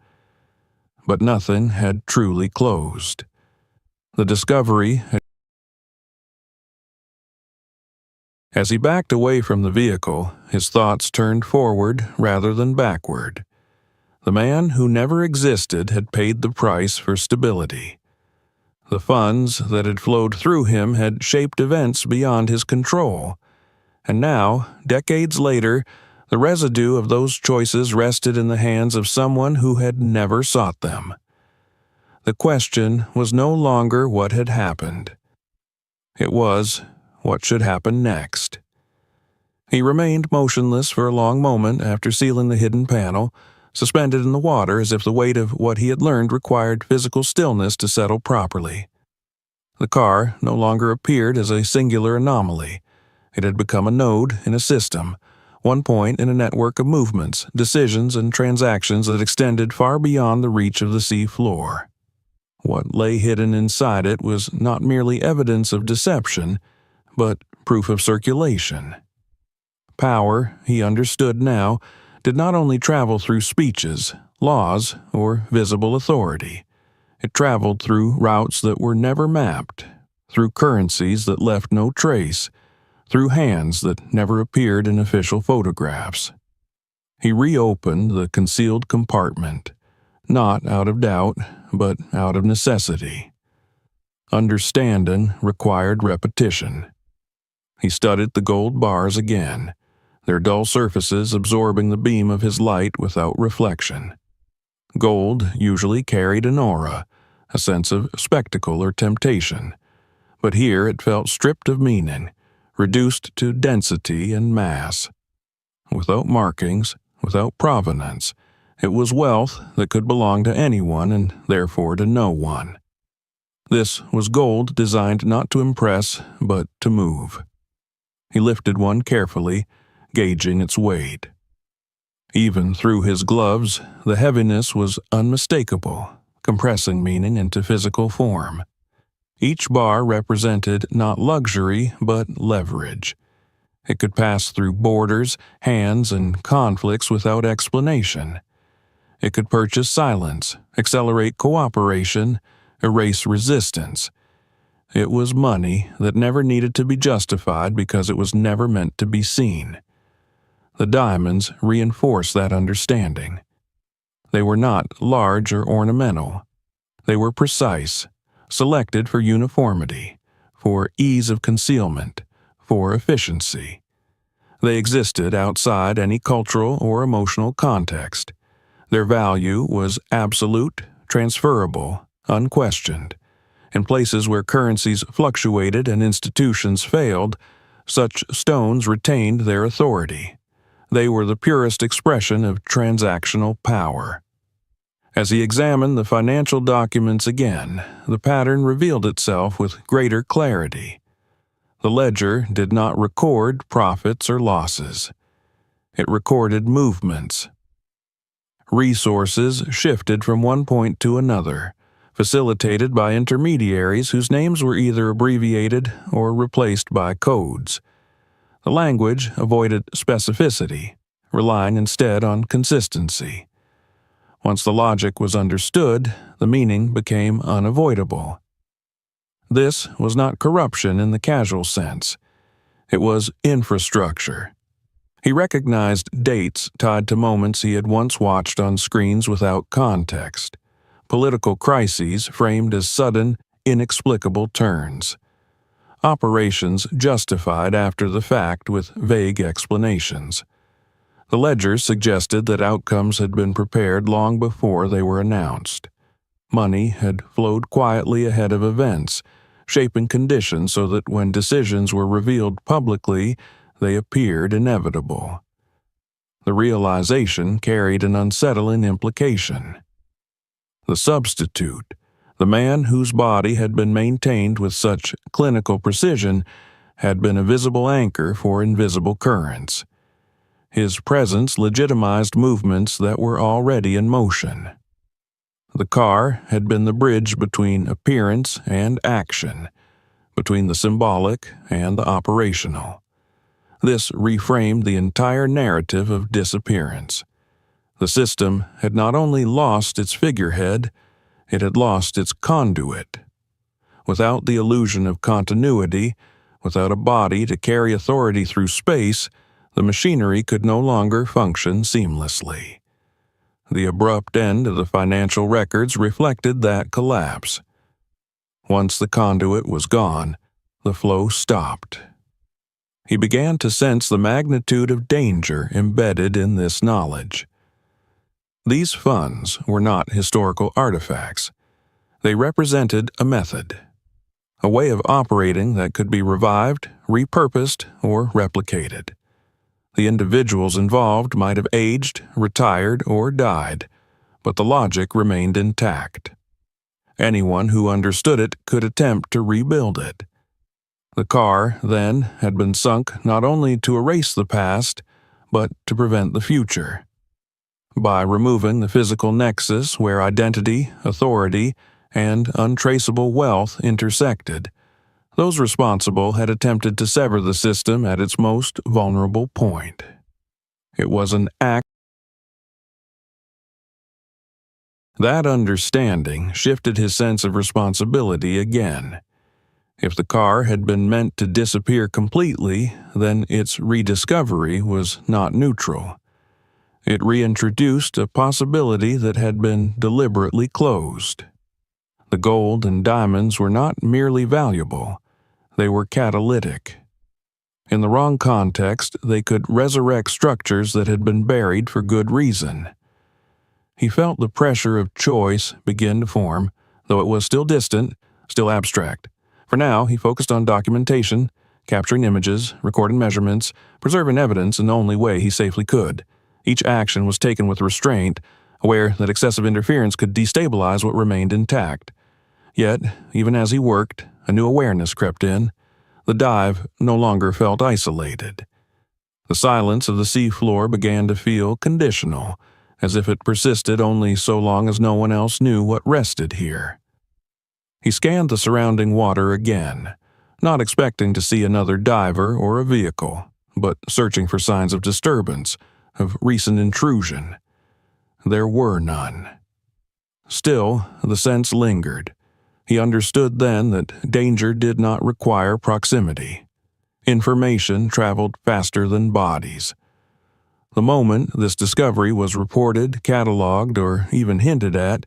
But nothing had truly closed. The discovery had... As he backed away from the vehicle, his thoughts turned forward rather than backward. The man who never existed had paid the price for stability. The funds that had flowed through him had shaped events beyond his control. And now, decades later, the residue of those choices rested in the hands of someone who had never sought them. The question was no longer what had happened. It was what should happen next. He remained motionless for a long moment after sealing the hidden panel, suspended in the water as if the weight of what he had learned required physical stillness to settle properly. The car no longer appeared as a singular anomaly. It had become a node in a system, one point in a network of movements, decisions, and transactions that extended far beyond the reach of the sea floor. What lay hidden inside it was not merely evidence of deception, but proof of circulation. Power, he understood now, did not only travel through speeches, laws, or visible authority. It traveled through routes that were never mapped, through currencies that left no trace, through hands that never appeared in official photographs. He reopened the concealed compartment, not out of doubt, but out of necessity. Understanding required repetition. He studied the gold bars again, their dull surfaces absorbing the beam of his light without reflection. Gold usually carried an aura, a sense of spectacle or temptation. But here it felt stripped of meaning, reduced to density and mass. Without markings, without provenance, it was wealth that could belong to anyone and therefore to no one. This was gold designed not to impress, but to move. He lifted one carefully, gauging its weight. Even through his gloves, the heaviness was unmistakable, compressing meaning into physical form. Each bar represented not luxury, but leverage. It could pass through borders, hands, and conflicts without explanation. It could purchase silence, accelerate cooperation, erase resistance. It was money that never needed to be justified because it was never meant to be seen. The diamonds reinforced that understanding. They were not large or ornamental. They were precise, selected for uniformity, for ease of concealment, for efficiency. They existed outside any cultural or emotional context. Their value was absolute, transferable, unquestioned. In places where currencies fluctuated and institutions failed, such stones retained their authority. They were the purest expression of transactional power. As he examined the financial documents again, the pattern revealed itself with greater clarity. The ledger did not record profits or losses. It recorded movements. Resources shifted from one point to another, facilitated by intermediaries whose names were either abbreviated or replaced by codes. The language avoided specificity, relying instead on consistency. Once the logic was understood, the meaning became unavoidable. This was not corruption in the casual sense. It was infrastructure. He recognized dates tied to moments he had once watched on screens without context, political crises framed as sudden, inexplicable turns. Operations justified after the fact with vague explanations. The ledgers suggested that outcomes had been prepared long before they were announced. Money had flowed quietly ahead of events, shaping conditions so that when decisions were revealed publicly, they appeared inevitable. The realization carried an unsettling implication. The substitute, the man whose body had been maintained with such clinical precision, had been a visible anchor for invisible currents. His presence legitimized movements that were already in motion. The car had been the bridge between appearance and action, between the symbolic and the operational. This reframed the entire narrative of disappearance. The system had not only lost its figurehead, it had lost its conduit. Without the illusion of continuity, without a body to carry authority through space, the machinery could no longer function seamlessly. The abrupt end of the financial records reflected that collapse. Once the conduit was gone, the flow stopped. He began to sense the magnitude of danger embedded in this knowledge. These funds were not historical artifacts. They represented a method, a way of operating that could be revived, repurposed, or replicated. The individuals involved might have aged, retired, or died, but the logic remained intact. Anyone who understood it could attempt to rebuild it. The car, then, had been sunk not only to erase the past, but to prevent the future. By removing the physical nexus where identity, authority, and untraceable wealth intersected, those responsible had attempted to sever the system at its most vulnerable point. It was an act. That understanding shifted his sense of responsibility again. If the car had been meant to disappear completely, then its rediscovery was not neutral. It reintroduced a possibility that had been deliberately closed. The gold and diamonds were not merely valuable, they were catalytic. In the wrong context, they could resurrect structures that had been buried for good reason. He felt the pressure of choice begin to form, though it was still distant, still abstract. For now, he focused on documentation, capturing images, recording measurements, preserving evidence in the only way he safely could. Each action was taken with restraint, aware that excessive interference could destabilize what remained intact. Yet, even as he worked, a new awareness crept in. The dive no longer felt isolated. The silence of the seafloor began to feel conditional, as if it persisted only so long as no one else knew what rested here. He scanned the surrounding water again, not expecting to see another diver or a vehicle, but searching for signs of disturbance, of recent intrusion. There were none. Still, the sense lingered. He understood then that danger did not require proximity. Information traveled faster than bodies. The moment this discovery was reported, catalogued, or even hinted at,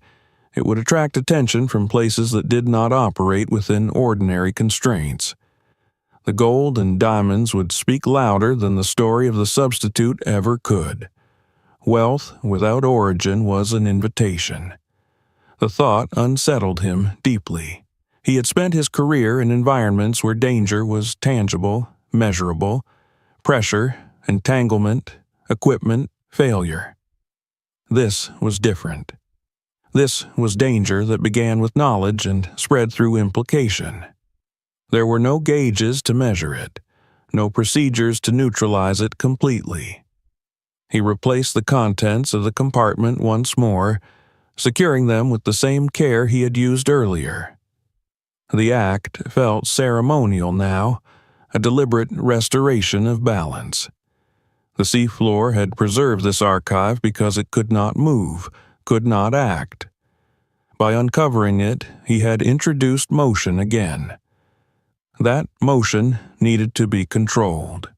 it would attract attention from places that did not operate within ordinary constraints. The gold and diamonds would speak louder than the story of the substitute ever could. Wealth without origin was an invitation. The thought unsettled him deeply. He had spent his career in environments where danger was tangible, measurable, pressure, entanglement, equipment, failure. This was different. This was danger that began with knowledge and spread through implication. There were no gauges to measure it, no procedures to neutralize it completely. He replaced the contents of the compartment once more, securing them with the same care he had used earlier. The act felt ceremonial now, a deliberate restoration of balance. The seafloor had preserved this archive because it could not move, could not act. By uncovering it, he had introduced motion again. That motion needed to be controlled.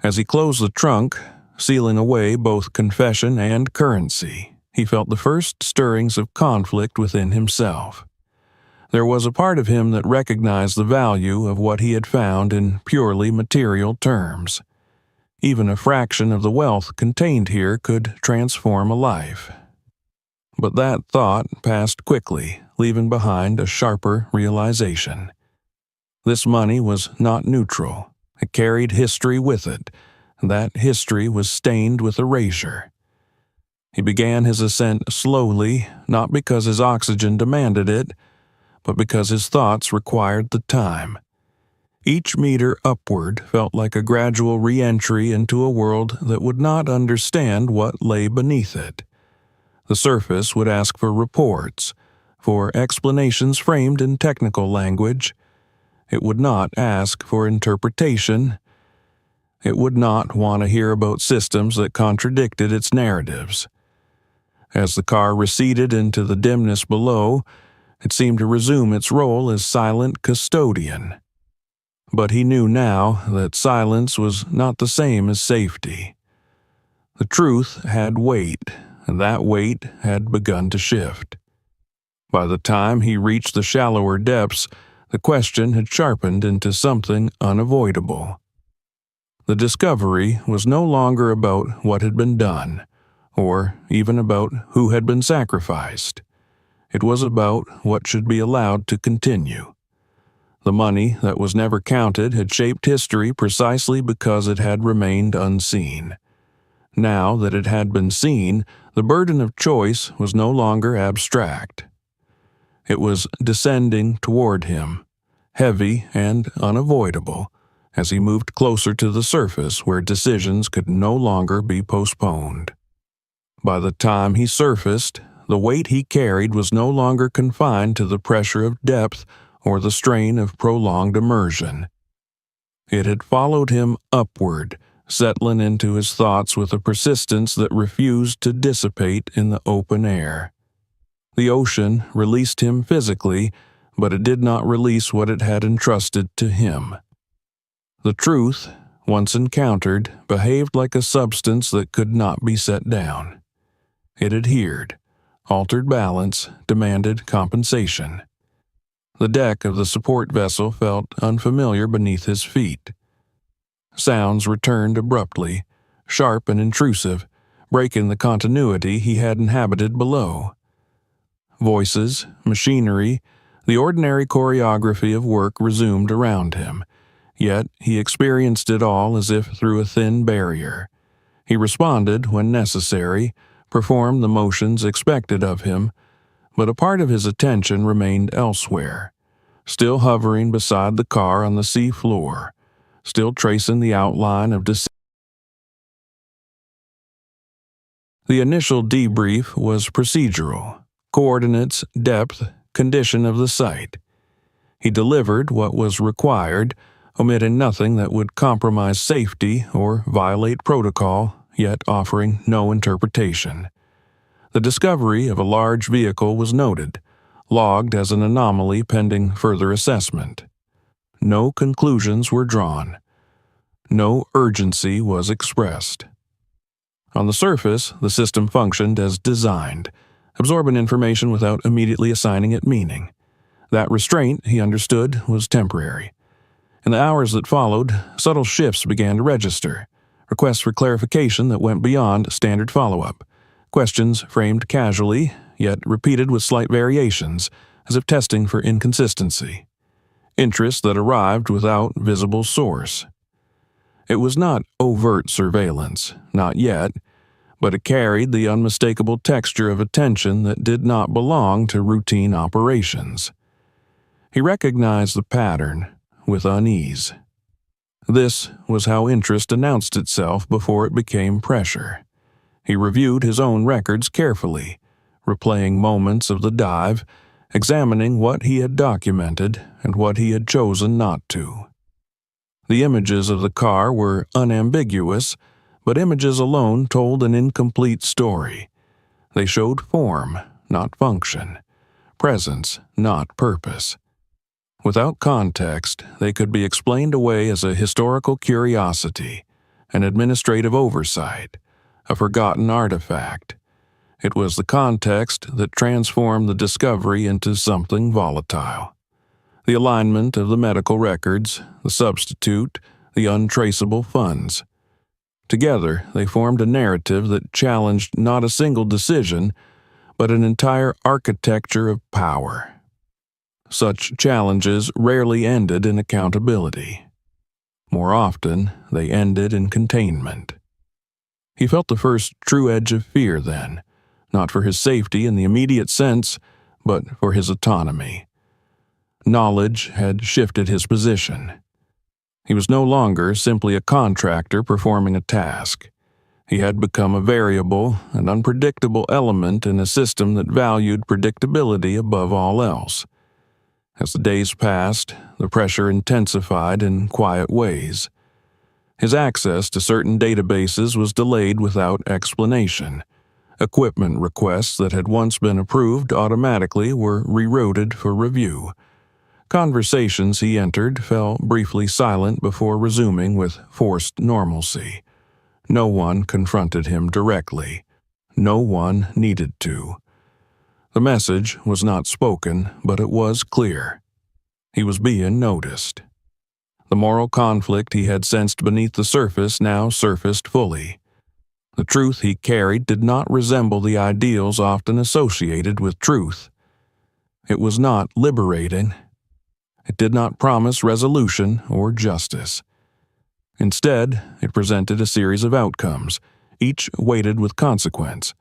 As he closed the trunk, sealing away both confession and currency, he felt the first stirrings of conflict within himself. There was a part of him that recognized the value of what he had found in purely material terms. Even a fraction of the wealth contained here could transform a life. But that thought passed quickly, leaving behind a sharper realization. This money was not neutral. It carried history with it, and that history was stained with erasure. He began his ascent slowly, not because his oxygen demanded it, but because his thoughts required the time. Each meter upward felt like a gradual re-entry into a world that would not understand what lay beneath it. The surface would ask for reports, for explanations framed in technical language. It would not ask for interpretation. It would not want to hear about systems that contradicted its narratives. As the car receded into the dimness below, it seemed to resume its role as silent custodian. But he knew now that silence was not the same as safety. The truth had weight, and that weight had begun to shift. By the time he reached the shallower depths, the question had sharpened into something unavoidable. The discovery was no longer about what had been done, or even about who had been sacrificed. It was about what should be allowed to continue. The money that was never counted had shaped history precisely because it had remained unseen. Now that it had been seen, the burden of choice was no longer abstract. It was descending toward him, heavy and unavoidable, as he moved closer to the surface where decisions could no longer be postponed. By the time he surfaced, the weight he carried was no longer confined to the pressure of depth or the strain of prolonged immersion. It had followed him upward, settling into his thoughts with a persistence that refused to dissipate in the open air. The ocean released him physically, but it did not release what it had entrusted to him. The truth, once encountered, behaved like a substance that could not be set down. It adhered, altered balance, demanded compensation. The deck of the support vessel felt unfamiliar beneath his feet. Sounds returned abruptly, sharp and intrusive, breaking the continuity he had inhabited below. Voices, machinery, the ordinary choreography of work resumed around him, yet he experienced it all as if through a thin barrier. He responded when necessary, performed the motions expected of him, but a part of his attention remained elsewhere, still hovering beside the car on the sea floor, still tracing the outline of decision. The initial debrief was procedural: coordinates, depth, condition of the site. He delivered what was required, omitting nothing that would compromise safety or violate protocol, yet offering no interpretation. The discovery of a large vehicle was noted, logged as an anomaly pending further assessment. No conclusions were drawn. No urgency was expressed. On the surface, the system functioned as designed, absorbing information without immediately assigning it meaning. That restraint, he understood, was temporary. In the hours that followed, subtle shifts began to register, requests for clarification that went beyond standard follow-up, questions framed casually, yet repeated with slight variations, as if testing for inconsistency. Interest that arrived without visible source. It was not overt surveillance, not yet, but it carried the unmistakable texture of attention that did not belong to routine operations. He recognized the pattern with unease. This was how interest announced itself before it became pressure. He reviewed his own records carefully, replaying moments of the dive, examining what he had documented and what he had chosen not to. The images of the car were unambiguous, but images alone told an incomplete story. They showed form, not function, presence, not purpose. Without context, they could be explained away as a historical curiosity, an administrative oversight, a forgotten artifact. It was the context that transformed the discovery into something volatile. The alignment of the medical records, the substitute, the untraceable funds. Together, they formed a narrative that challenged not a single decision, but an entire architecture of power. Such challenges rarely ended in accountability. More often, they ended in containment. He felt the first true edge of fear then, not for his safety in the immediate sense, but for his autonomy. Knowledge had shifted his position. He was no longer simply a contractor performing a task. He had become a variable and unpredictable element in a system that valued predictability above all else. As the days passed, the pressure intensified in quiet ways. His access to certain databases was delayed without explanation. Equipment requests that had once been approved automatically were rerouted for review. Conversations he entered fell briefly silent before resuming with forced normalcy. No one confronted him directly. No one needed to. The message was not spoken, but it was clear. He was being noticed. The moral conflict he had sensed beneath the surface now surfaced fully. The truth he carried did not resemble the ideals often associated with truth. It was not liberating. It did not promise resolution or justice. Instead, it presented a series of outcomes, each weighted with consequence.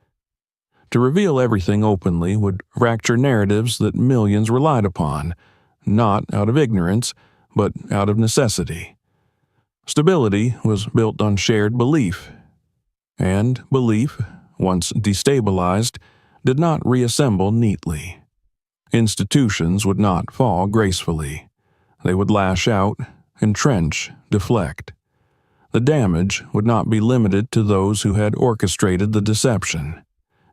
To reveal everything openly would fracture narratives that millions relied upon, not out of ignorance, but out of necessity. Stability was built on shared belief, and belief, once destabilized, did not reassemble neatly. Institutions would not fall gracefully. They would lash out, entrench, deflect. The damage would not be limited to those who had orchestrated the deception.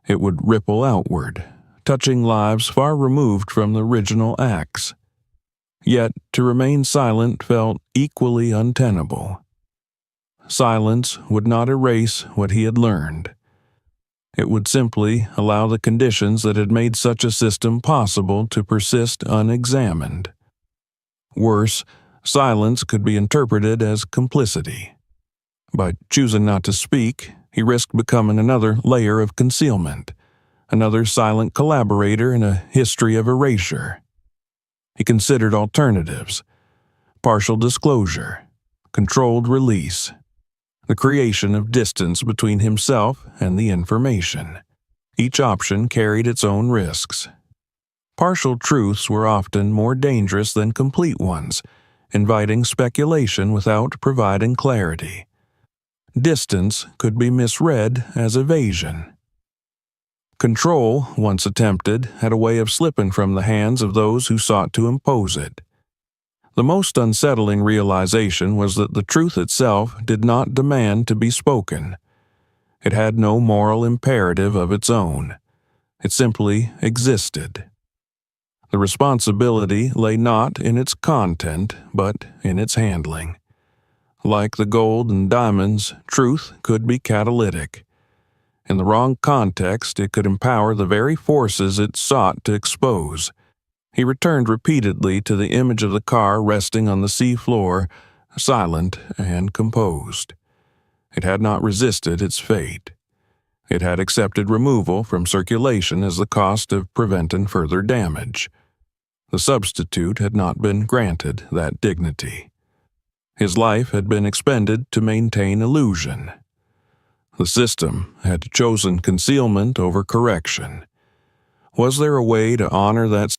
It would ripple outward, touching lives far removed from the original acts. Yet to remain silent felt equally untenable. Silence would not erase what he had learned. It would simply allow the conditions that had made such a system possible to persist unexamined. Worse, silence could be interpreted as complicity. By choosing not to speak, he risked becoming another layer of concealment, another silent collaborator in a history of erasure. He considered alternatives: partial disclosure, controlled release, the creation of distance between himself and the information. Each option carried its own risks. Partial truths were often more dangerous than complete ones, inviting speculation without providing clarity. Distance could be misread as evasion. Control, once attempted, had a way of slipping from the hands of those who sought to impose it. The most unsettling realization was that the truth itself did not demand to be spoken. It had no moral imperative of its own. It simply existed. The responsibility lay not in its content, but in its handling. Like the gold and diamonds, truth could be catalytic. In the wrong context, it could empower the very forces it sought to expose. He returned repeatedly to the image of the car resting on the sea floor, silent and composed. It had not resisted its fate. It had accepted removal from circulation as the cost of preventing further damage. The substitute had not been granted that dignity. His life had been expended to maintain illusion. The system had chosen concealment over correction. Was there a way to honor that?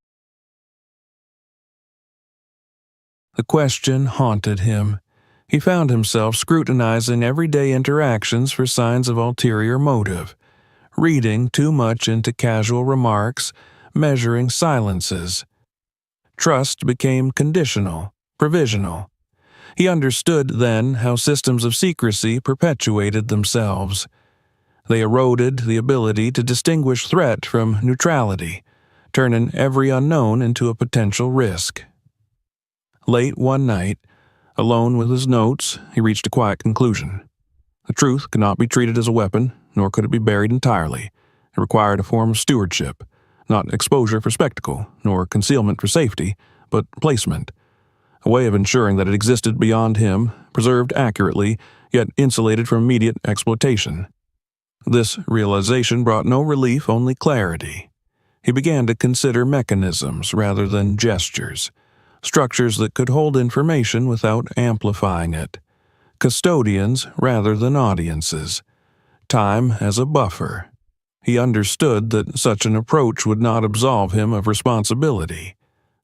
The question haunted him. He found himself scrutinizing everyday interactions for signs of ulterior motive, reading too much into casual remarks, measuring silences. Trust became conditional, provisional. He understood then how systems of secrecy perpetuated themselves. They eroded the ability to distinguish threat from neutrality, turning every unknown into a potential risk. Late one night, alone with his notes, he reached a quiet conclusion. The truth could not be treated as a weapon, nor could it be buried entirely. It required a form of stewardship, not exposure for spectacle, nor concealment for safety, but placement. A way of ensuring that it existed beyond him, preserved accurately, yet insulated from immediate exploitation. This realization brought no relief, only clarity. He began to consider mechanisms rather than gestures, structures that could hold information without amplifying it, custodians rather than audiences, time as a buffer. He understood that such an approach would not absolve him of responsibility.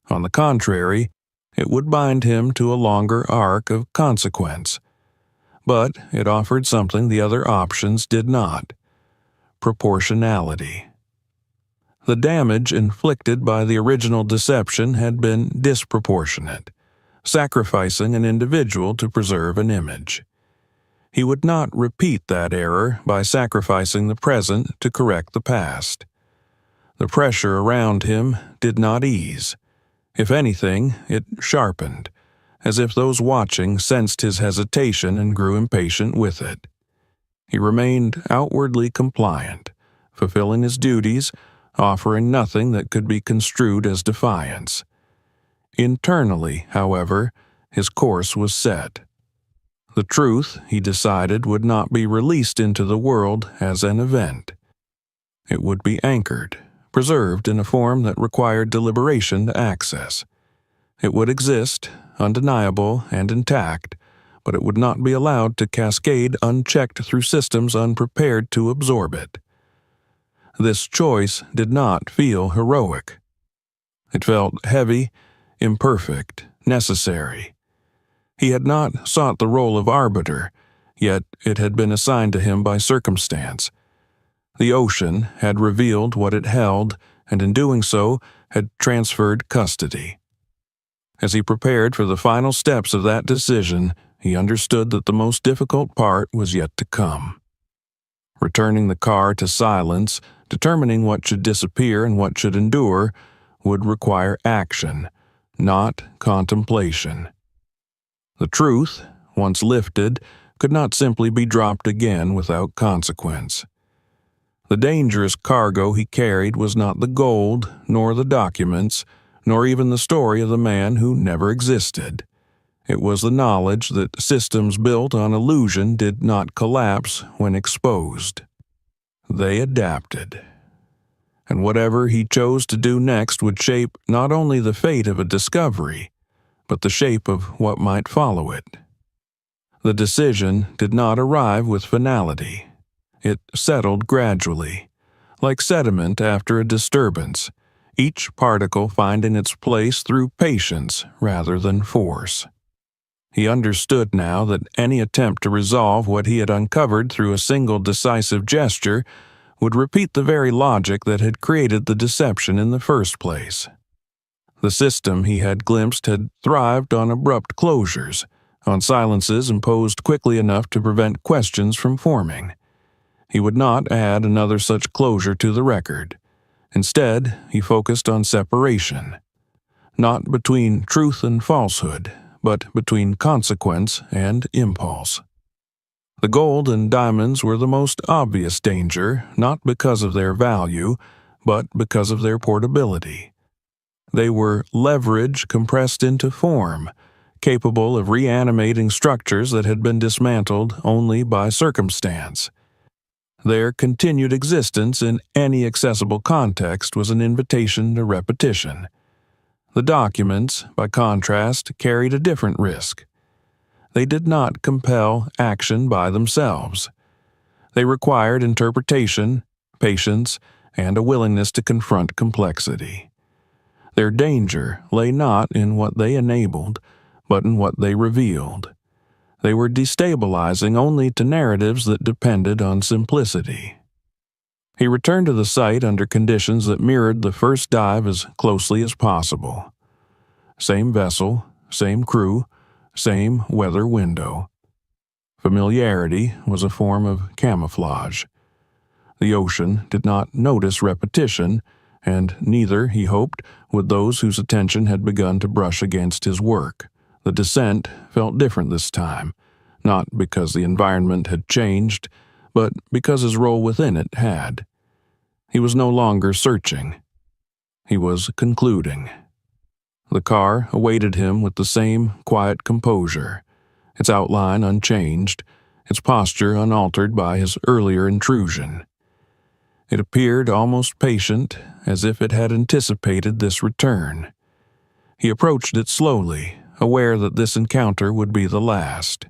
On the contrary, it would bind him to a longer arc of consequence. But it offered something the other options did not: proportionality. The damage inflicted by the original deception had been disproportionate, sacrificing an individual to preserve an image. He would not repeat that error by sacrificing the present to correct the past. The pressure around him did not ease. If anything, it sharpened, as if those watching sensed his hesitation and grew impatient with it. He remained outwardly compliant, fulfilling his duties, offering nothing that could be construed as defiance. Internally, however, his course was set. The truth, he decided, would not be released into the world as an event. It would be anchored, preserved in a form that required deliberation to access. It would exist, undeniable and intact, but it would not be allowed to cascade unchecked through systems unprepared to absorb it. This choice did not feel heroic. It felt heavy, imperfect, necessary. He had not sought the role of arbiter, yet it had been assigned to him by circumstance. The ocean had revealed what it held, and in doing so had transferred custody. As he prepared for the final steps of that decision, he understood that the most difficult part was yet to come. Returning the car to silence, determining what should disappear and what should endure, would require action, not contemplation. The truth, once lifted, could not simply be dropped again without consequence. The dangerous cargo he carried was not the gold, nor the documents, nor even the story of the man who never existed. It was the knowledge that systems built on illusion did not collapse when exposed. They adapted. and whatever he chose to do next would shape not only the fate of a discovery, but the shape of what might follow it. The decision did not arrive with finality. It settled gradually, like sediment after a disturbance, each particle finding its place through patience rather than force. He understood now that any attempt to resolve what he had uncovered through a single decisive gesture would repeat the very logic that had created the deception in the first place. The system he had glimpsed had thrived on abrupt closures, on silences imposed quickly enough to prevent questions from forming. He would not add another such closure to the record. Instead, he focused on separation, not between truth and falsehood, but between consequence and impulse. The gold and diamonds were the most obvious danger, not because of their value, but because of their portability. They were leverage compressed into form, capable of reanimating structures that had been dismantled only by circumstance. Their continued existence in any accessible context was an invitation to repetition. The documents, by contrast, carried a different risk. They did not compel action by themselves. They required interpretation, patience, and a willingness to confront complexity. Their danger lay not in what they enabled, but in what they revealed. They were destabilizing only to narratives that depended on simplicity. He returned to the site under conditions that mirrored the first dive as closely as possible. Same vessel, same crew, same weather window. Familiarity was a form of camouflage. The ocean did not notice repetition, and neither, he hoped, would those whose attention had begun to brush against his work. The descent felt different this time, not because the environment had changed, but because his role within it had. He was no longer searching. He was concluding. The car awaited him with the same quiet composure, its outline unchanged, its posture unaltered by his earlier intrusion. It appeared almost patient, as if it had anticipated this return. He approached it slowly, aware that this encounter would be the last.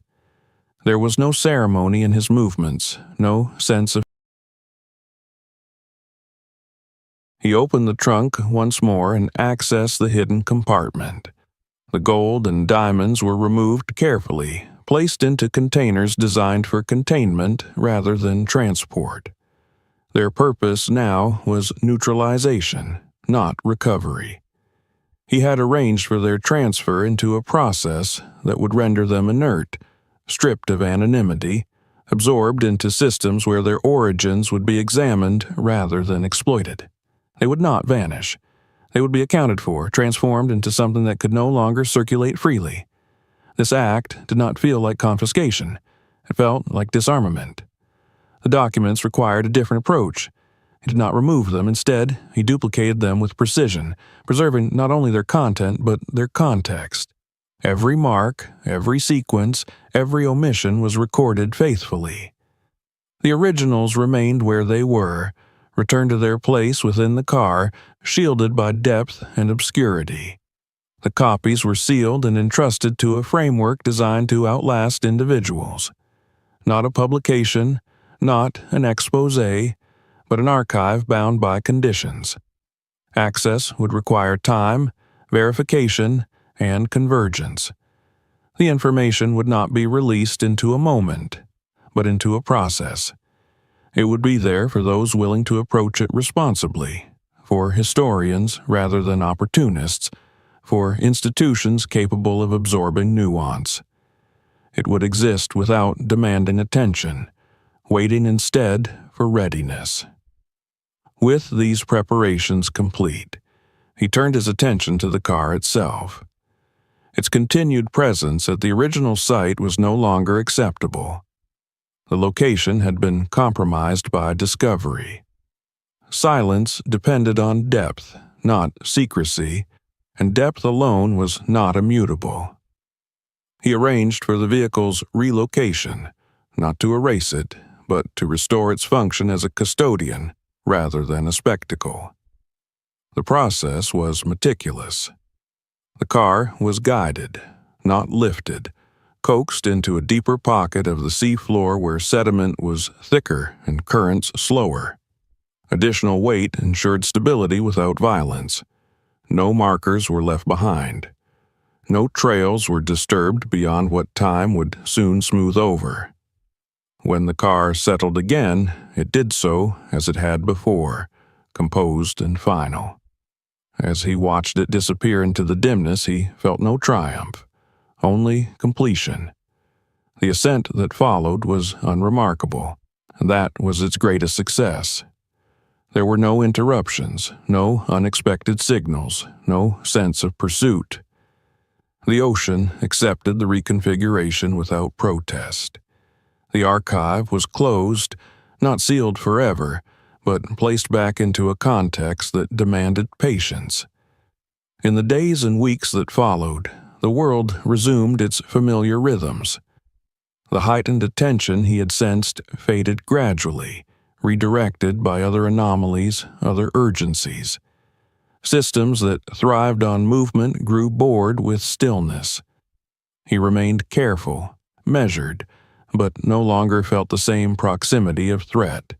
There was no ceremony in his movements, no sense of. He opened the trunk once more and accessed the hidden compartment. The gold and diamonds were removed carefully, placed into containers designed for containment rather than transport. Their purpose now was neutralization, not recovery. He had arranged for their transfer into a process that would render them inert, stripped of anonymity, absorbed into systems where their origins would be examined rather than exploited. They would not vanish. They would be accounted for, transformed into something that could no longer circulate freely. This act did not feel like confiscation. It felt like disarmament. The documents required a different approach. He did not remove them. Instead, he duplicated them with precision, preserving not only their content but their context. Every mark, every sequence, every omission was recorded faithfully. The originals remained where they were, returned to their place within the car, shielded by depth and obscurity. The copies were sealed and entrusted to a framework designed to outlast individuals. Not a publication, not an exposé, but an archive bound by conditions. Access would require time, verification, and convergence. The information would not be released into a moment, but into a process. It would be there for those willing to approach it responsibly, for historians rather than opportunists, for institutions capable of absorbing nuance. It would exist without demanding attention, waiting instead for readiness. With these preparations complete, he turned his attention to the car itself. Its continued presence at the original site was no longer acceptable. The location had been compromised by discovery. Silence depended on depth, not secrecy, and depth alone was not immutable. He arranged for the vehicle's relocation, not to erase it, but to restore its function as a custodian, rather than a spectacle. The process was meticulous. The car was guided, not lifted, coaxed into a deeper pocket of the seafloor where sediment was thicker and currents slower. Additional weight ensured stability without violence. No markers were left behind. No trails were disturbed beyond what time would soon smooth over. When the car settled again, it did so as it had before, composed and final. As he watched it disappear into the dimness, he felt no triumph, only completion. The ascent that followed was unremarkable. That was its greatest success. There were no interruptions, no unexpected signals, no sense of pursuit. The ocean accepted the reconfiguration without protest. The archive was closed, not sealed forever, but placed back into a context that demanded patience. In the days and weeks that followed, the world resumed its familiar rhythms. The heightened attention he had sensed faded gradually, redirected by other anomalies, other urgencies. Systems that thrived on movement grew bored with stillness. He remained careful, measured, but no longer felt the same proximity of threat.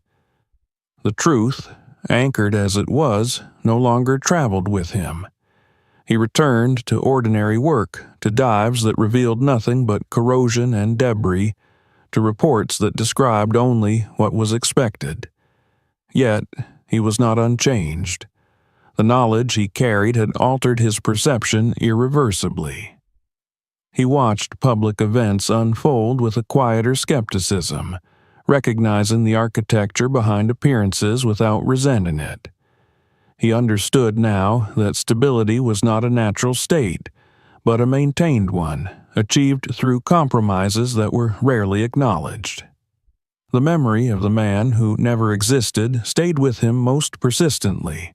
The truth, anchored as it was, no longer traveled with him. He returned to ordinary work, to dives that revealed nothing but corrosion and debris, to reports that described only what was expected. Yet, he was not unchanged. The knowledge he carried had altered his perception irreversibly. He watched public events unfold with a quieter skepticism, recognizing the architecture behind appearances without resenting it. He understood now that stability was not a natural state, but a maintained one, achieved through compromises that were rarely acknowledged. The memory of the man who never existed stayed with him most persistently,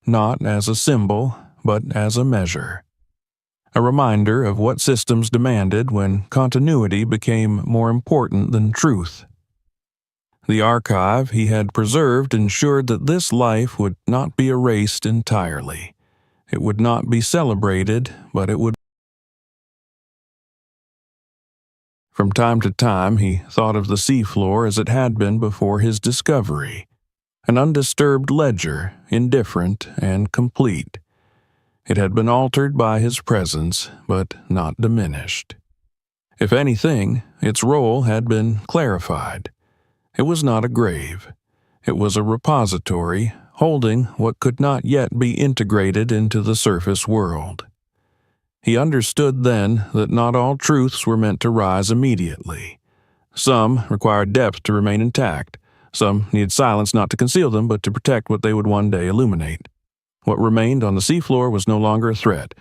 not as a symbol, but as a measure. A reminder of what systems demanded when continuity became more important than truth. The archive he had preserved ensured that this life would not be erased entirely. It would not be celebrated, but it would. From time to time, he thought of the seafloor as it had been before his discovery, an undisturbed ledger, indifferent and complete. It had been altered by his presence, but not diminished. If anything, its role had been clarified. It was not a grave. It was a repository, holding what could not yet be integrated into the surface world. He understood then that not all truths were meant to rise immediately. Some required depth to remain intact. Some needed silence not to conceal them, but to protect what they would one day illuminate. What remained on the seafloor was no longer a threat.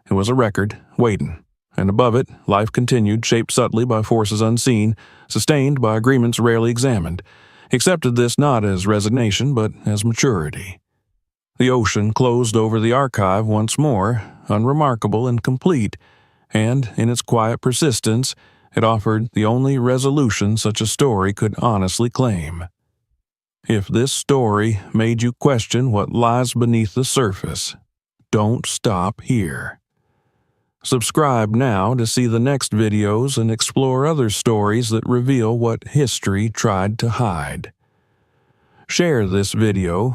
It was a record, waiting. And above it, life continued, shaped subtly by forces unseen, sustained by agreements rarely examined. He accepted this not as resignation, but as maturity. The ocean closed over the archive once more, unremarkable and complete, and, in its quiet persistence, it offered the only resolution such a story could honestly claim. If this story made you question what lies beneath the surface, don't stop here. Subscribe now to see the next videos and explore other stories that reveal what history tried to hide. Share this video